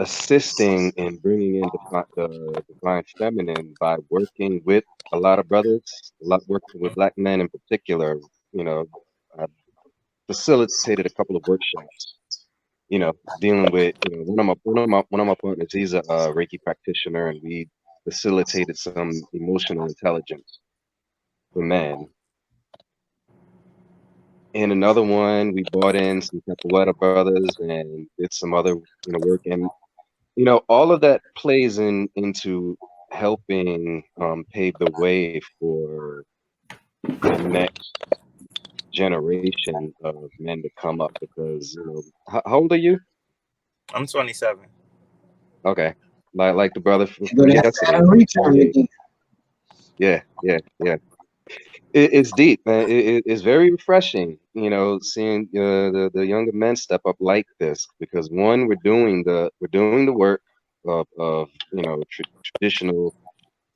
assisting in bringing in the divine feminine by working with a lot of brothers, working with Black men in particular. You know, I facilitated a couple of workshops. You know, dealing with one of my partners. He's a Reiki practitioner, and we facilitated some emotional intelligence for men. In another one, we brought in some Capoeira brothers and did some other work, and all of that plays into helping pave the way for the next generation of men to come up. Because how old are you? I'm 27. Okay, like the brother from Go to yesterday. Saturn return again. Yeah. It's deep, man. It's very refreshing, seeing the younger men step up like this, because one, we're doing the work of traditional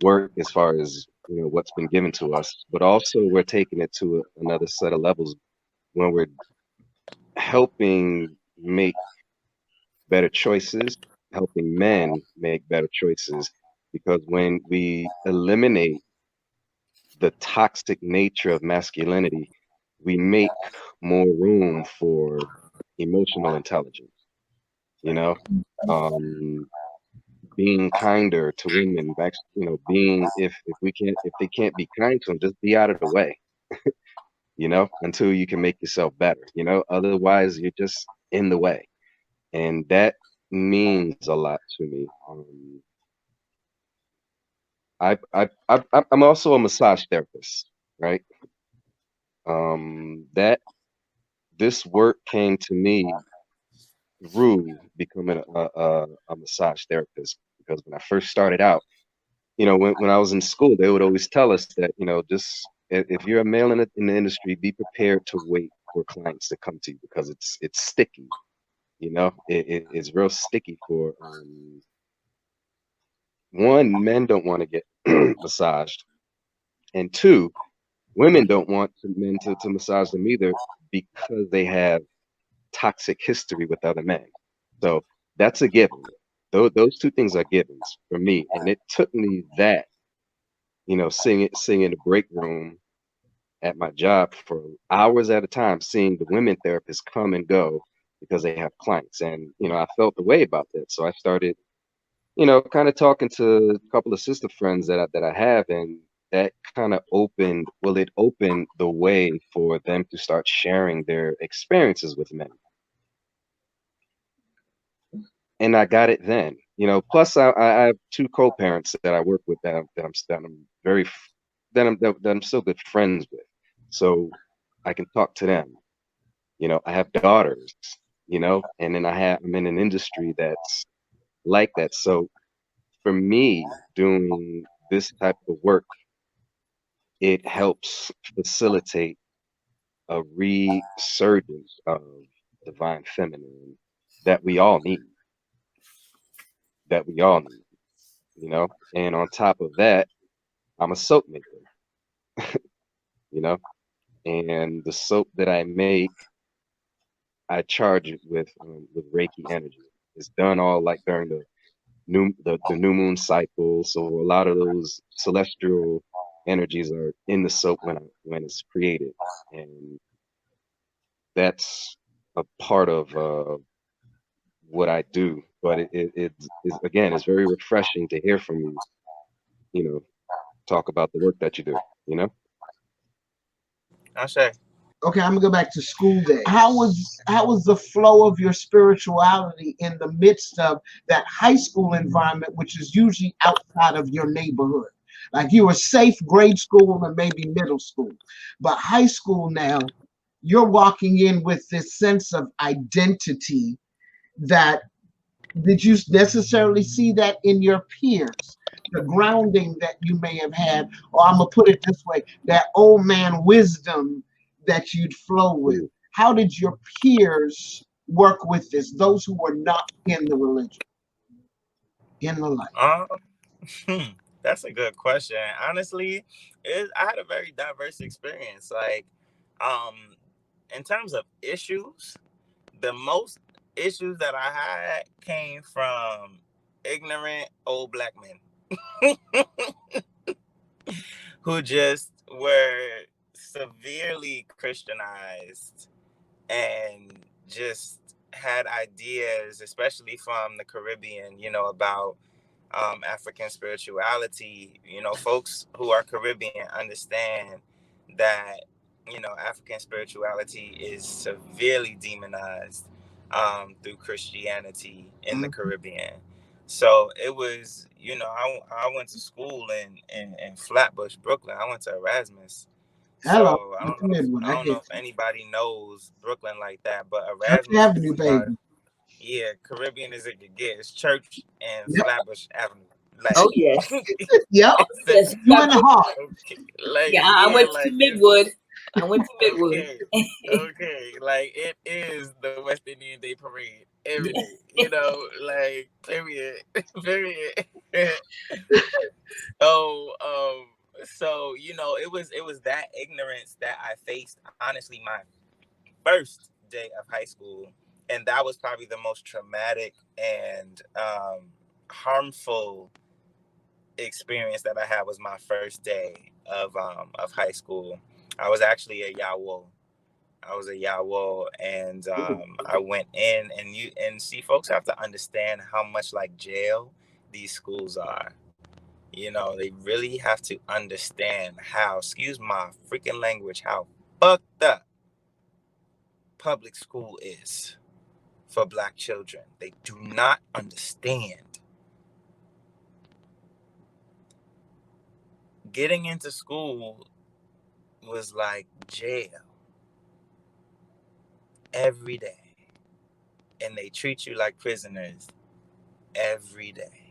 work as far as what's been given to us, but also we're taking it to another set of levels when we're helping make better choices, helping men make better choices, because when we eliminate the toxic nature of masculinity, we make more room for emotional intelligence, you know, um, being kinder to women, being, if they can't be kind to them, just be out of the way, until you can make yourself better, otherwise you're just in the way. And that means a lot to me. I'm also a massage therapist, right? That this work came to me through becoming a massage therapist, because when I first started out, when I was in school, they would always tell us that, just if you're a male in the industry, be prepared to wait for clients to come to you, because it's sticky, it's real sticky for one, men don't want to get massaged, and two, women don't want men to massage them either, because they have toxic history with other men. So that's a given. Those two things are givens for me. And it took me that, sitting in the break room at my job for hours at a time, seeing the women therapists come and go because they have clients. And, I felt the way about that. So I started, kind of talking to a couple of sister friends that I have, and that kind of it opened the way for them to start sharing their experiences with men. And I got it then. Plus I have two co-parents that I work with that I'm still good friends with. So I can talk to them. I have daughters, and then I'm in an industry that's like that. So for me, doing this type of work, it helps facilitate a resurgence of divine feminine that we all need, that we all need. And on top of that, I'm a soap maker, you know, and the soap that I make, I charge it with Reiki energy. It's done all like during the new moon cycle, so a lot of those celestial energies are in the soap when it's created, and that's a part of what I do. But it's again, it's very refreshing to hear from you, you know, talk about the work that you do, I say. Okay, I'm gonna go back to school days. How was the flow of your spirituality in the midst of that high school environment, which is usually outside of your neighborhood? Like, you were safe grade school and maybe middle school, but high school now, you're walking in with this sense of identity. That Did you necessarily see that in your peers? The grounding that you may have had, or I'm gonna put it this way, that old man wisdom that you'd flow with. How did your peers work with this? Those who were not in the religion, in the life. That's a good question. Honestly, I had a very diverse experience. Like, in terms of issues, the most issues that I had came from ignorant old black men who just were severely Christianized and just had ideas, especially from the Caribbean, you know, about African spirituality. You know, folks who are Caribbean understand that, you know, African spirituality is severely demonized through Christianity in the Caribbean. So it was, you know, I went to school in Flatbush, Brooklyn. I went to Erasmus. Hello. So I don't know if anybody knows Brooklyn like that, but Church Erasmus Avenue, is baby. yeah, Caribbean as it could get. It's Church and Yep. Flatbush Avenue. Like, Oh yes. Yep. Yes, You in the heart. okay, like, yeah, I went to like Midwood. I went to Midwood. okay, like it is the West Indian Day Parade every day. You know, like period, period. So you know, it was that ignorance that I faced. Honestly, my first day of high school, and that was probably the most traumatic and harmful experience that I had. Was my first day of high school. I was actually a Yawo. I was a Yawo, and I went in, and see, folks have to understand how much like jail these schools are. You know, they really have to understand how, excuse my freaking language, how fucked up public school is for Black children. They do not understand. Getting into school was like jail every day, and they treat you like prisoners every day.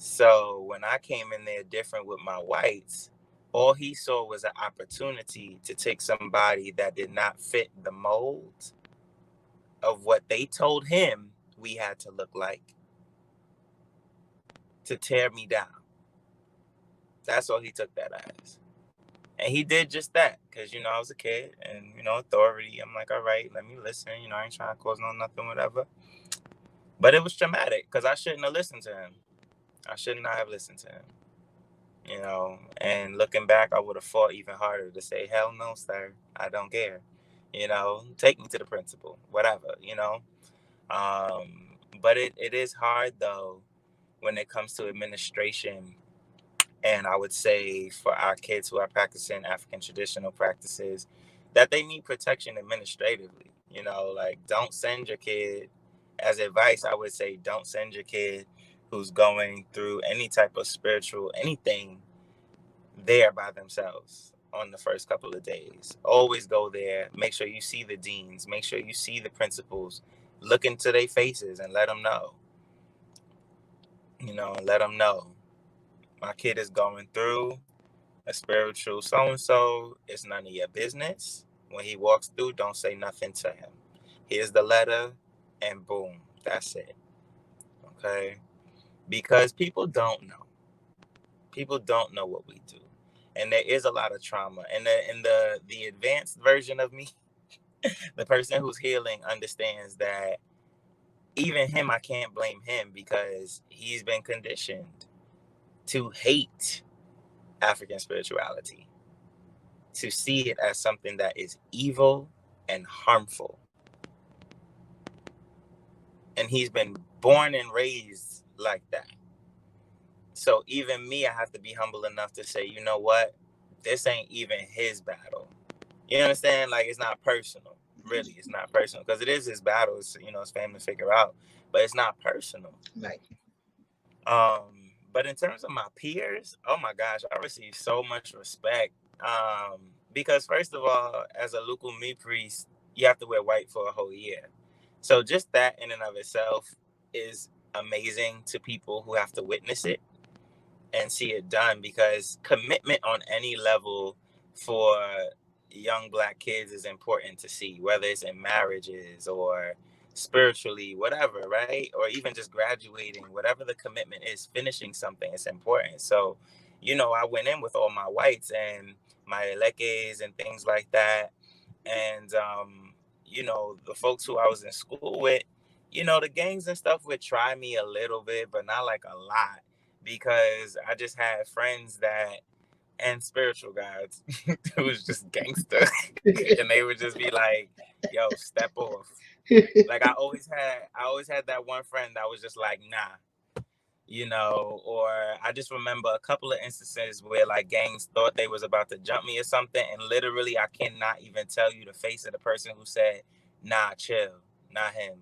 So when I came in there different with my whites, all he saw was an opportunity to take somebody that did not fit the mold of what they told him we had to look like, to tear me down. That's all he took that as. And he did just that, because, you know, I was a kid and, you know, authority. I'm like, all right, let me listen. You know, I ain't trying to cause no nothing, whatever. But it was traumatic because I shouldn't have listened to him. I should not have listened to him. You know, and looking back, I would have fought even harder to say, hell no, sir. I don't care. You know, take me to the principal, whatever, you know. But it is hard, though, when it comes to administration. And I would say for our kids who are practicing African traditional practices, that they need protection administratively. You know, like, don't send your kid, as advice, I would say, don't send your kid who's going through any type of spiritual anything there by themselves on the first couple of days. Always go there. Make sure you see the deans. Make sure you see the principals. Look into their faces and let them know. You know, let them know. My kid is going through a spiritual so-and-so. It's none of your business. When he walks through, don't say nothing to him. Here's the letter, and boom, that's it. Okay? Because people don't know. People don't know what we do. And there is a lot of trauma. And the advanced version of me, the person who's healing, understands that even him, I can't blame him, because he's been conditioned to hate African spirituality, to see it as something that is evil and harmful. And he's been born and raised like that. So even me, I have to be humble enough to say, you know what? This ain't even his battle. You understand? Like, it's not personal. Really, it's not personal, because it is his battle. It's, you know, it's for him to figure out, but it's not personal. Right. But in terms of my peers, oh my gosh, I receive so much respect. Because first of all, as a Lukumi priest, you have to wear white for a whole year. So just that in and of itself is amazing to people who have to witness it and see it done, because commitment on any level for young Black kids is important to see, whether it's in marriages or spiritually, whatever, right? Or even just graduating, whatever the commitment is, finishing something is important. So, you know, I went in with all my whites and my elekes and things like that. And, you know, the folks who I was in school with, you know, the gangs and stuff would try me a little bit, but not like a lot, because I just had friends that, and spiritual guides who was just gangster. And they would just be like, yo, step off. Like I always had that one friend that was just like, nah, you know. Or I just remember a couple of instances where like gangs thought they was about to jump me or something, and literally I cannot even tell you the face of the person who said, nah, chill, not him.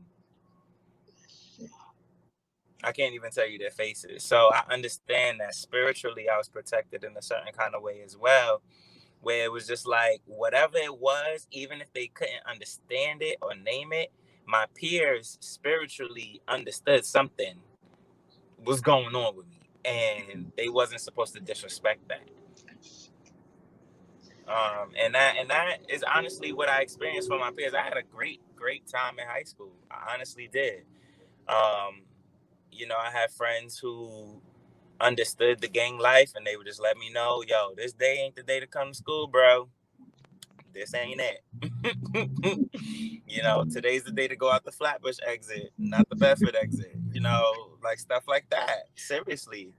I can't even tell you their faces. So I understand that spiritually I was protected in a certain kind of way as well, where it was just like whatever it was, even if they couldn't understand it or name it, my peers spiritually understood something was going on with me, and they wasn't supposed to disrespect that. And that is honestly what I experienced from my peers. I had a great time in high school. I honestly did. You know, I had friends who understood the gang life, and they would just let me know, yo, this day ain't the day to come to school, bro. This ain't it. You know, today's the day to go out the Flatbush exit, not the Bedford exit. You know, like stuff like that. Seriously.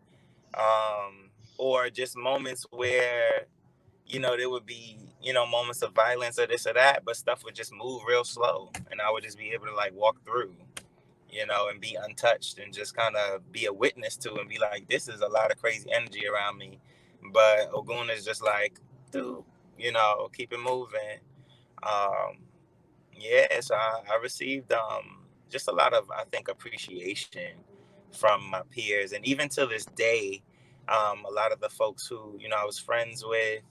Or just moments where, you know, there would be, you know, moments of violence or this or that, but stuff would just move real slow, and I would just be able to like walk through, you know, and be untouched and just kind of be a witness to and be like, this is a lot of crazy energy around me. But Ogun is just like, dude, you know, keep it moving. Yeah, so I received just a lot of, I think, appreciation from my peers. And even to this day, a lot of the folks who, you know, I was friends with,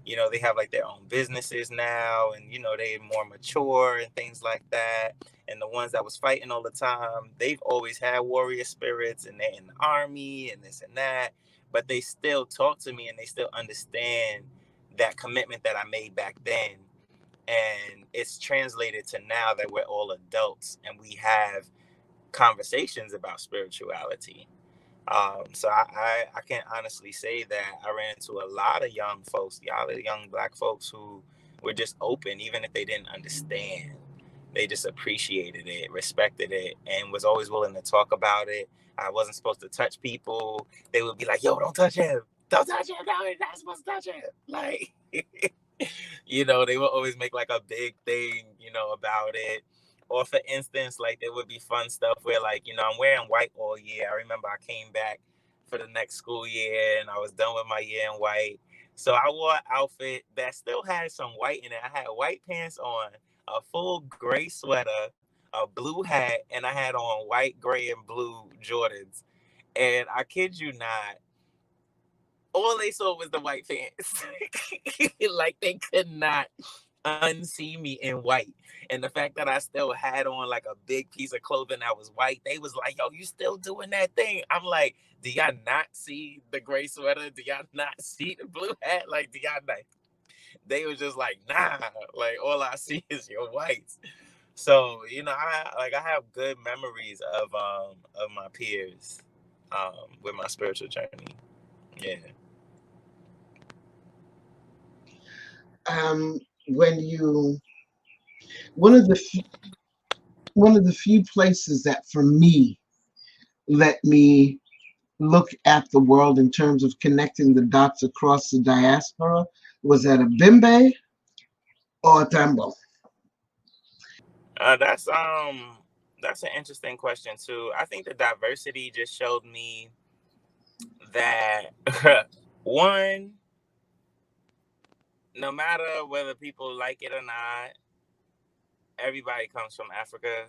you know, they have like their own businesses now, and, you know, they're more mature and things like that. And the ones that was fighting all the time, they've always had warrior spirits, and they're in the army and this and that, but they still talk to me and they still understand that commitment that I made back then. And it's translated to now that we're all adults and we have conversations about spirituality. So I can honestly say that I ran into a lot of young folks, a lot of young Black folks who were just open, even if they didn't understand. They just appreciated it, respected it, and was always willing to talk about it. I wasn't supposed to touch people. They would be like, yo, don't touch him. Don't touch him. No, you're not supposed to touch him. Like, you know, they would always make like a big thing, you know, about it. Or for instance, like there would be fun stuff where like, you know, I'm wearing white all year. I remember I came back for the next school year and I was done with my year in white. So I wore an outfit that still had some white in it. I had white pants on, a full gray sweater, a blue hat, and I had on white, gray, and blue Jordans. And I kid you not, all they saw was the white pants. Like they could not unsee me in white. And the fact that I still had on like a big piece of clothing that was white, they was like, yo, you still doing that thing? I'm like, do y'all not see the gray sweater? Do y'all not see the blue hat? Like, do y'all not? They was just like, nah, like all I see is your whites. So, you know, I have good memories of my peers with my spiritual journey. Yeah. When you one of the few places that for me let me look at the world in terms of connecting the dots across the diaspora was at a Bimbe or a Tambo. That's an interesting question too. I think the diversity just showed me that one, no matter whether people like it or not, everybody comes from Africa.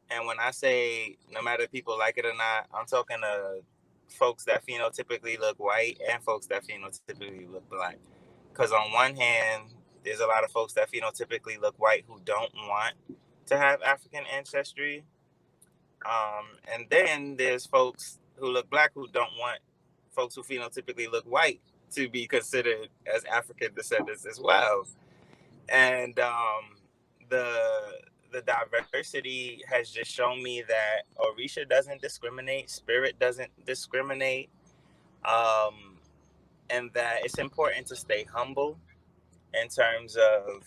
And when I say no matter if people like it or not, I'm talking to folks that phenotypically look white and folks that phenotypically look Black. Because on one hand, there's a lot of folks that phenotypically look white who don't want to have African ancestry. And then there's folks who look Black who don't want folks who phenotypically look white to be considered as African descendants as well. And the diversity has just shown me that Orisha doesn't discriminate, spirit doesn't discriminate, and that it's important to stay humble in terms of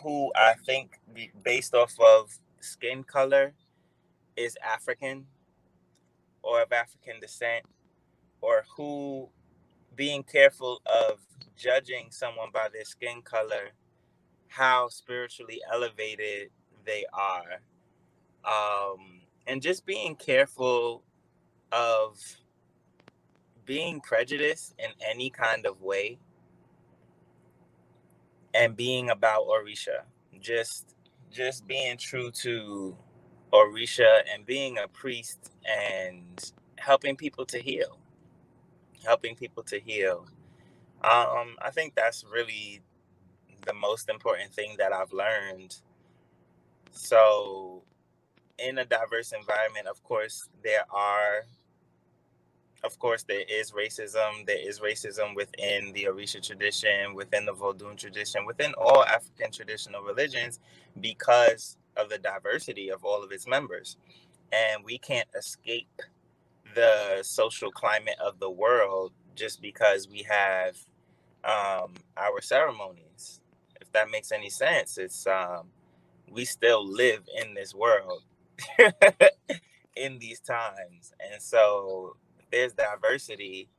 who I think based off of skin color is African or of African descent, or who, being careful of judging someone by their skin color, how spiritually elevated they are, and just being careful of being prejudiced in any kind of way, and being about Orisha, just being true to Orisha and being a priest and helping people to heal, helping people to heal. I think that's really the most important thing that I've learned. So in a diverse environment, of course there is racism. There is racism within the Orisha tradition, within the Vodun tradition, within all African traditional religions, because of the diversity of all of its members. And we can't escape the social climate of the world just because we have our ceremonies. If that makes any sense, it's we still live in this world in these times. And so there's diversity.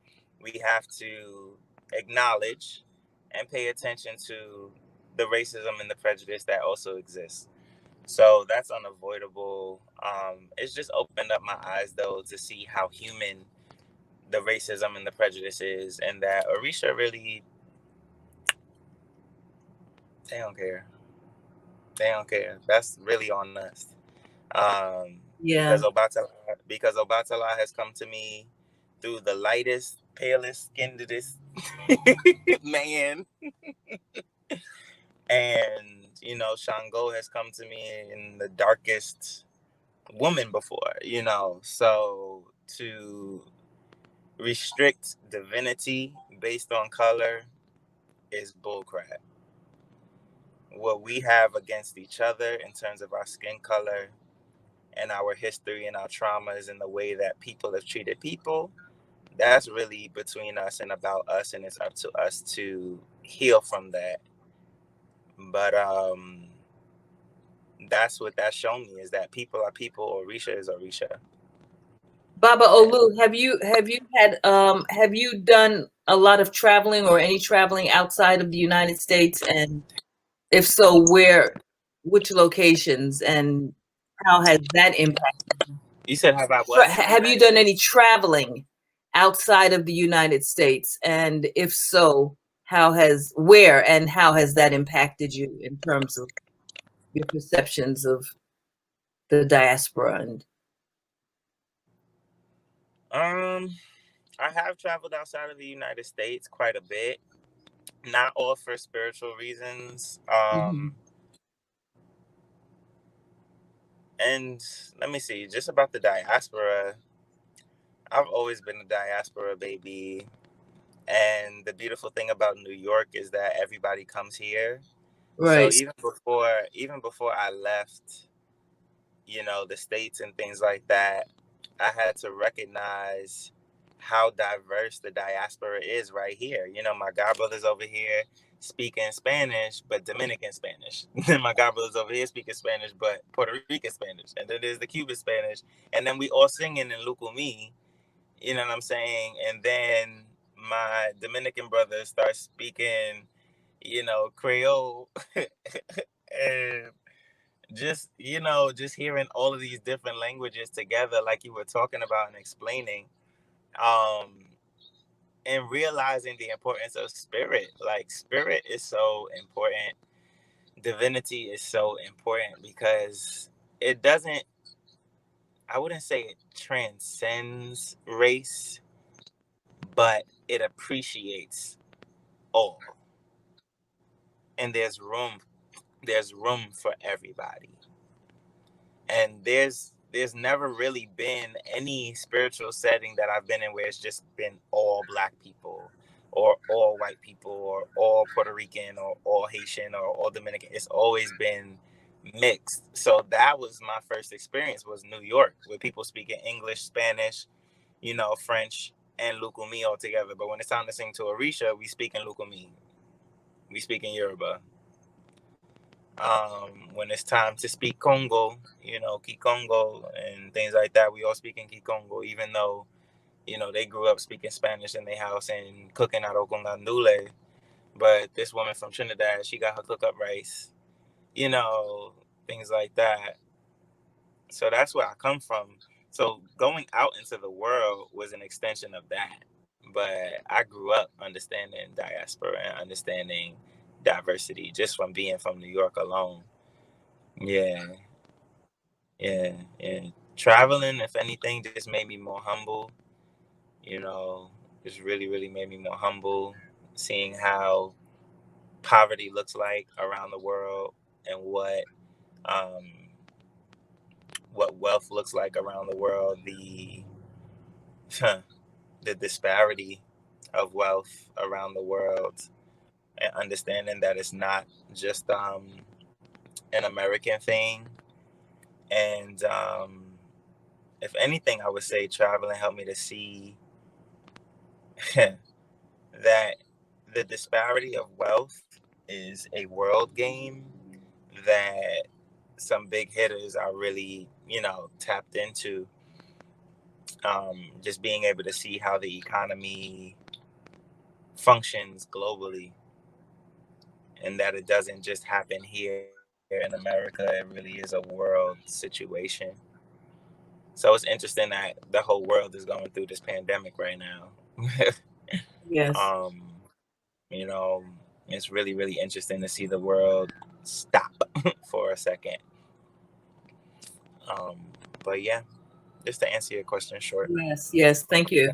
We have to acknowledge and pay attention to the racism and the prejudice that also exists. So that's unavoidable. It's just opened up my eyes, though, to see how human the racism and the prejudice is, and that Orisha really, they don't care. They don't care. That's really on us. Yeah. Because Obatala has come to me through the lightest, palest, skinnedest man. And, Shango has come to me in the darkest woman before, So to restrict divinity based on color is bullcrap. What we have against each other in terms of our skin color and our history and our traumas and the way that people have treated people, that's really between us and about us, and it's up to us to heal from that. But that's what that's shown me, is that people are people, Orisha is Orisha. Baba Olu, have you done a lot of traveling or any traveling outside of the United States? And if so, which locations, and how has that impacted? You said, have I what? Have you done any traveling outside of the United States? And if so, where and how has that impacted you in terms of your perceptions of the diaspora? And I have traveled outside of the United States quite a bit, not all for spiritual reasons. And let me see, just about the diaspora, I've always been a diaspora baby. And the beautiful thing about New York is that everybody comes here. right. So even before I left, the States and things like that, I had to recognize how diverse the diaspora is right here. My godbrother's over here speaking Spanish, but Dominican Spanish. Then my godbrother's over here speaking Spanish, but Puerto Rican Spanish. And then there's the Cuban Spanish. And then we all singing in Lukumi, you know what I'm saying? And then my Dominican brother starts speaking, Creole. And just hearing all of these different languages together, like you were talking about and explaining, and realizing the importance of spirit. Like, spirit is so important. Divinity is so important, because it doesn't, I wouldn't say it transcends race, but it appreciates all. And there's room for everybody. And there's never really been any spiritual setting that I've been in where it's just been all Black people or all white people or all Puerto Rican or all Haitian or all Dominican. It's always been mixed. So that was my first experience, was New York, with people speaking English, Spanish, French, and Lukumi all together. But when it's time to sing to Orisha, we speak in Lukumi. We speak in Yoruba. When it's time to speak Congo, you know, Kikongo and things like that, we all speak in Kikongo, even though, you know, they grew up speaking Spanish in their house and cooking arroz con gandules. But this woman from Trinidad, she got her cook up rice, you know, things like that. So that's where I come from. So going out into the world was an extension of that. But I grew up understanding diaspora and understanding diversity just from being from New York alone. Yeah, yeah. Traveling, if anything, just made me more humble. You know, just really, really made me more humble. Seeing how poverty looks like around the world and what wealth looks like around the world. The disparity of wealth around the world, and understanding that it's not just an American thing. And if anything, I would say traveling helped me to see that the disparity of wealth is a world game that some big hitters are really, you know, tapped into. Just being able to see how the economy functions globally, and that it doesn't just happen here in America. It really is a world situation. So it's interesting that the whole world is going through this pandemic right now. Yes. You know, it's really, really interesting to see the world stop for a second. But yeah, just to answer your question short. Yes. Thank you.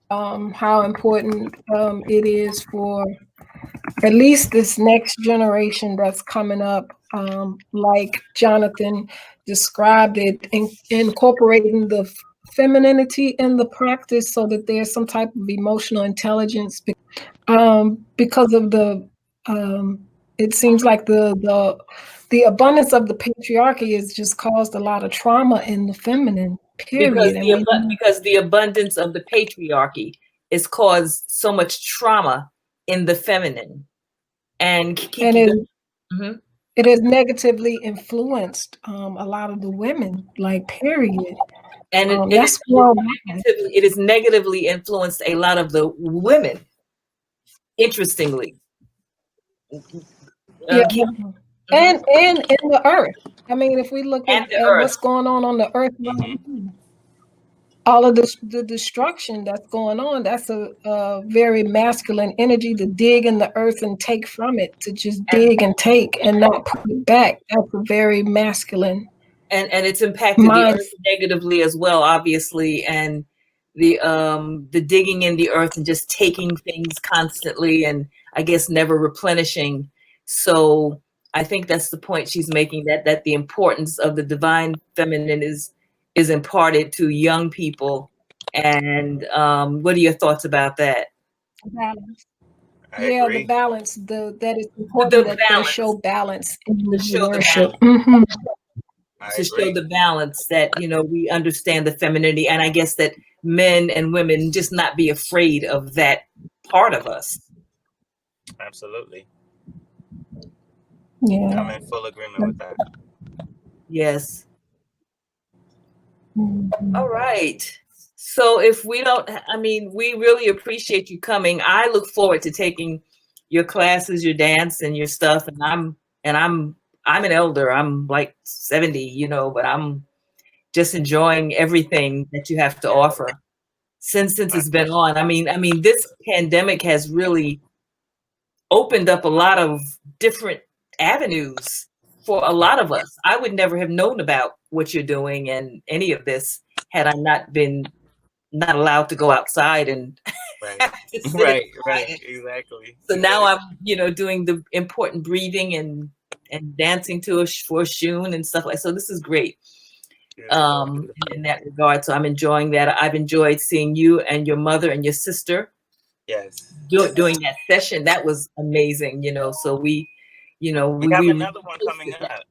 How important it is for at least this next generation that's coming up, like Jonathan described it, incorporating the femininity in the practice so that there's some type of emotional intelligence, because of the it seems like the abundance of the patriarchy has just caused a lot of trauma in the feminine, period. Because the abundance of the patriarchy has caused so much trauma in the feminine, and it has negatively influenced a lot of the women, like, period. And it has negatively influenced a lot of the women, interestingly. And in the earth. I mean, if we look at what's going on the earth, all of the destruction that's going on, that's a very masculine energy to dig in the earth and take from it, to just dig and take and not put it back. That's a very masculine. And it's impacted the earth negatively as well, obviously. And the digging in the earth and just taking things constantly, and I guess never replenishing. So I think that's the point she's making, that the importance of the divine feminine is imparted to young people. And what are your thoughts about that? Balance. Yeah, the balance. That is important that they show balance in the worship. To show the balance, that, you know, we understand the femininity, and I guess that men and women just not be afraid of that part of us. Absolutely. Yeah, I'm in full agreement with that. Yes. All right. So if we don't, I mean, we really appreciate you coming. I look forward to taking your classes, your dance and your stuff. And I'm an elder. I'm like 70, you know, but I'm just enjoying everything that you have to offer since it's been on. I mean, this pandemic has really opened up a lot of different avenues for a lot of us. I would never have known about what you're doing and any of this had I not been allowed to go outside and right, exactly. So now I'm, you know, doing the important breathing and dancing to a shun and stuff like. So this is great. In that regard. So I'm enjoying that. I've enjoyed seeing you and your mother and your sister. Yes. Doing that session. That was amazing, you know. So we have another one coming up.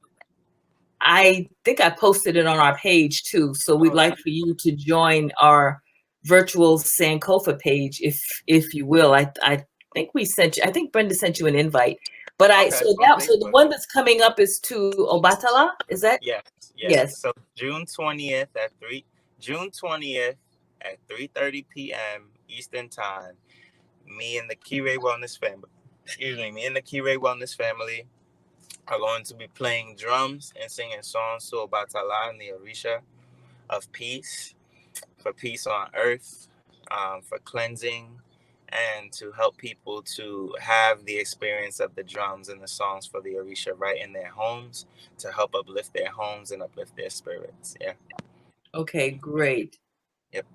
I think I posted it on our page too. So we'd like for you to join our virtual Sankofa page, if you will. I think we sent you, I think Brenda sent you an invite, But Okay, so on the Facebook. one that's coming up is to Obatala, is that? Yes. Yes. So June 20th at 3:30 p.m. Eastern Time. Me and the Kiire Wellness family. Me and the Kiire Wellness family are going to be playing drums and singing songs to Obatala and the Orisha of peace, for peace on earth, for cleansing, and to help people to have the experience of the drums and the songs for the Orisha right in their homes, to help uplift their homes and uplift their spirits. Yeah. Okay, great. Yep.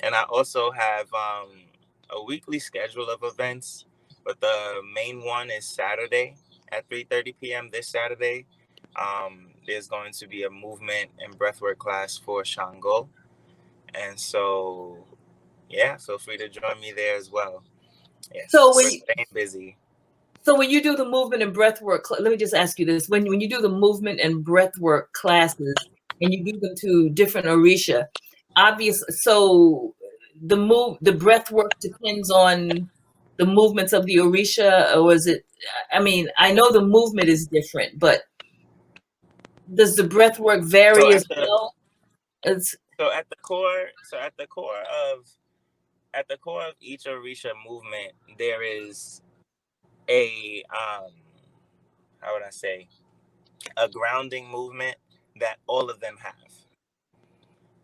And I also have a weekly schedule of events, but the main one is Saturday at 3:30 p.m. this Saturday. There's going to be a movement and breathwork class for Shango. And so, yeah, feel free to join me there as well. Yes, So we're staying busy. So when you do the movement and breath work, let me just ask you this. When you do the movement and breath work classes and you do them to different Orisha, obviously, so the breath work depends on the movements of the Orisha, or is it, I mean, I know the movement is different, but does the breath work vary as well? So at the core of each Orisha movement, there is a how would I say, a grounding movement that all of them have,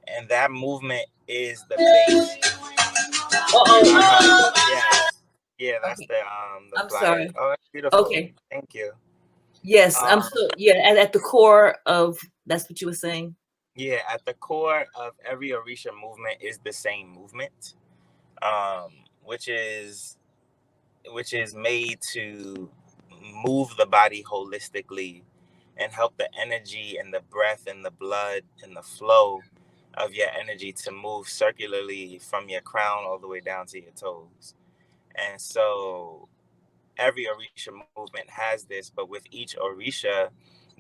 and that movement is the base. Yeah, that's okay. the I'm flyer. sorry. Oh, that's beautiful. Okay. Thank you. Yes, I'm so and at the core of, that's what you were saying. Yeah, at the core of every Orisha movement is the same movement, which is made to move the body holistically and help the energy and the breath and the blood and the flow of your energy to move circularly from your crown all the way down to your toes. And so every Orisha movement has this, but with each Orisha,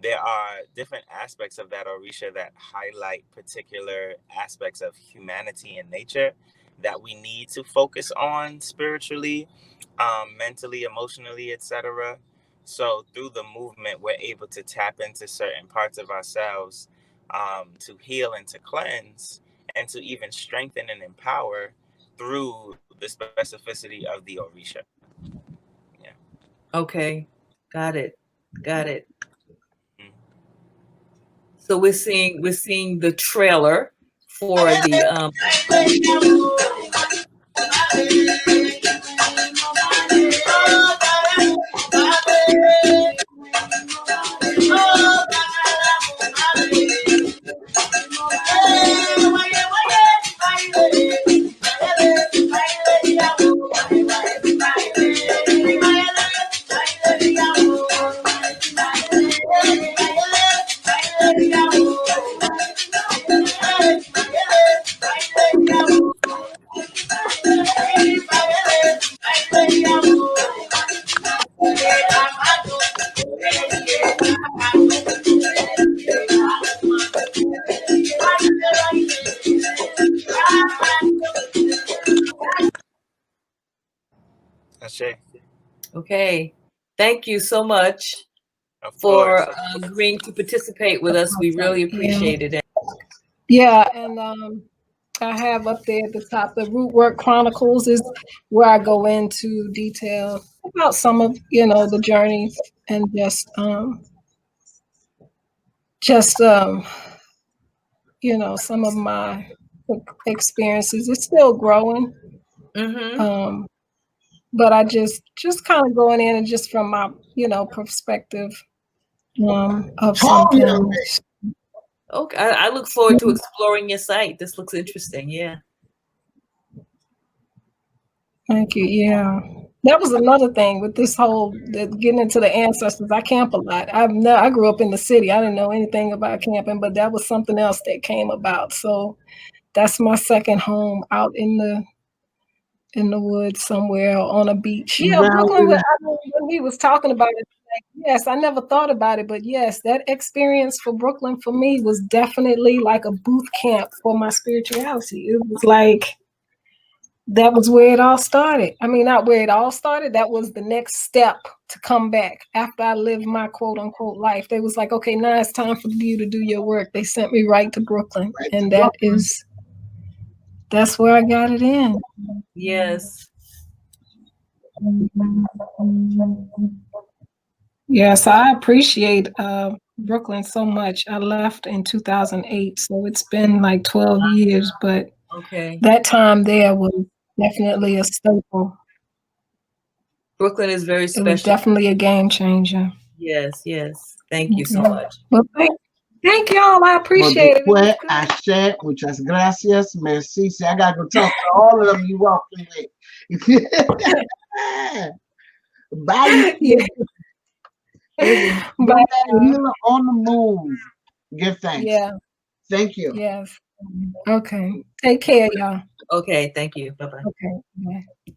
there are different aspects of that Orisha that highlight particular aspects of humanity and nature that we need to focus on spiritually, mentally, emotionally, etc. So through the movement, we're able to tap into certain parts of ourselves, to heal and to cleanse, and to even strengthen and empower through the specificity of the Orisha. Yeah. Okay, got it. So we're seeing the trailer for the Okay, thank you so much for agreeing to participate with us. We really appreciate it. Yeah, and I have up there at the top, the Root Work Chronicles is where I go into detail about some of, the journeys and just some of my experiences. It's still growing. Mm-hmm. But I just kind of going in and just from my, perspective of some things. Okay, I look forward to exploring your site. This looks interesting. Yeah. Thank you. Yeah, that was another thing with this whole getting into the ancestors. I camp a lot. I grew up in the city. I didn't know anything about camping, but that was something else that came about. So that's my second home, out in the woods somewhere on a beach. Yeah, Brooklyn. When he was talking about it, yes, I never thought about it, but yes, that experience for Brooklyn for me was definitely like a boot camp for my spirituality. It was like that was where it all started. I mean, not where it all started. That was the next step to come back after I lived my quote unquote life. They was like, okay, now it's time for you to do your work. They sent me right to Brooklyn. Right And to Brooklyn. that's where I got it in. Yes. Yes, I appreciate Brooklyn so much. I left in 2008, so it's been like 12 years, but Okay. that time there was definitely a staple. Brooklyn is very It was special. definitely a game changer. Yes, yes. Thank you so Mhm. much. Well, thank y'all. I appreciate it. It was Después, good. Ashe, muchas gracias, merci. See, I gotta go talk to all of them you walking with. Bye. Yeah. Listen, Bye, bring that y'all. healer on the move. Give thanks. Yeah. Thank you. Yes. Okay. Take care, y'all. Okay, thank you. Bye-bye. Okay. Bye.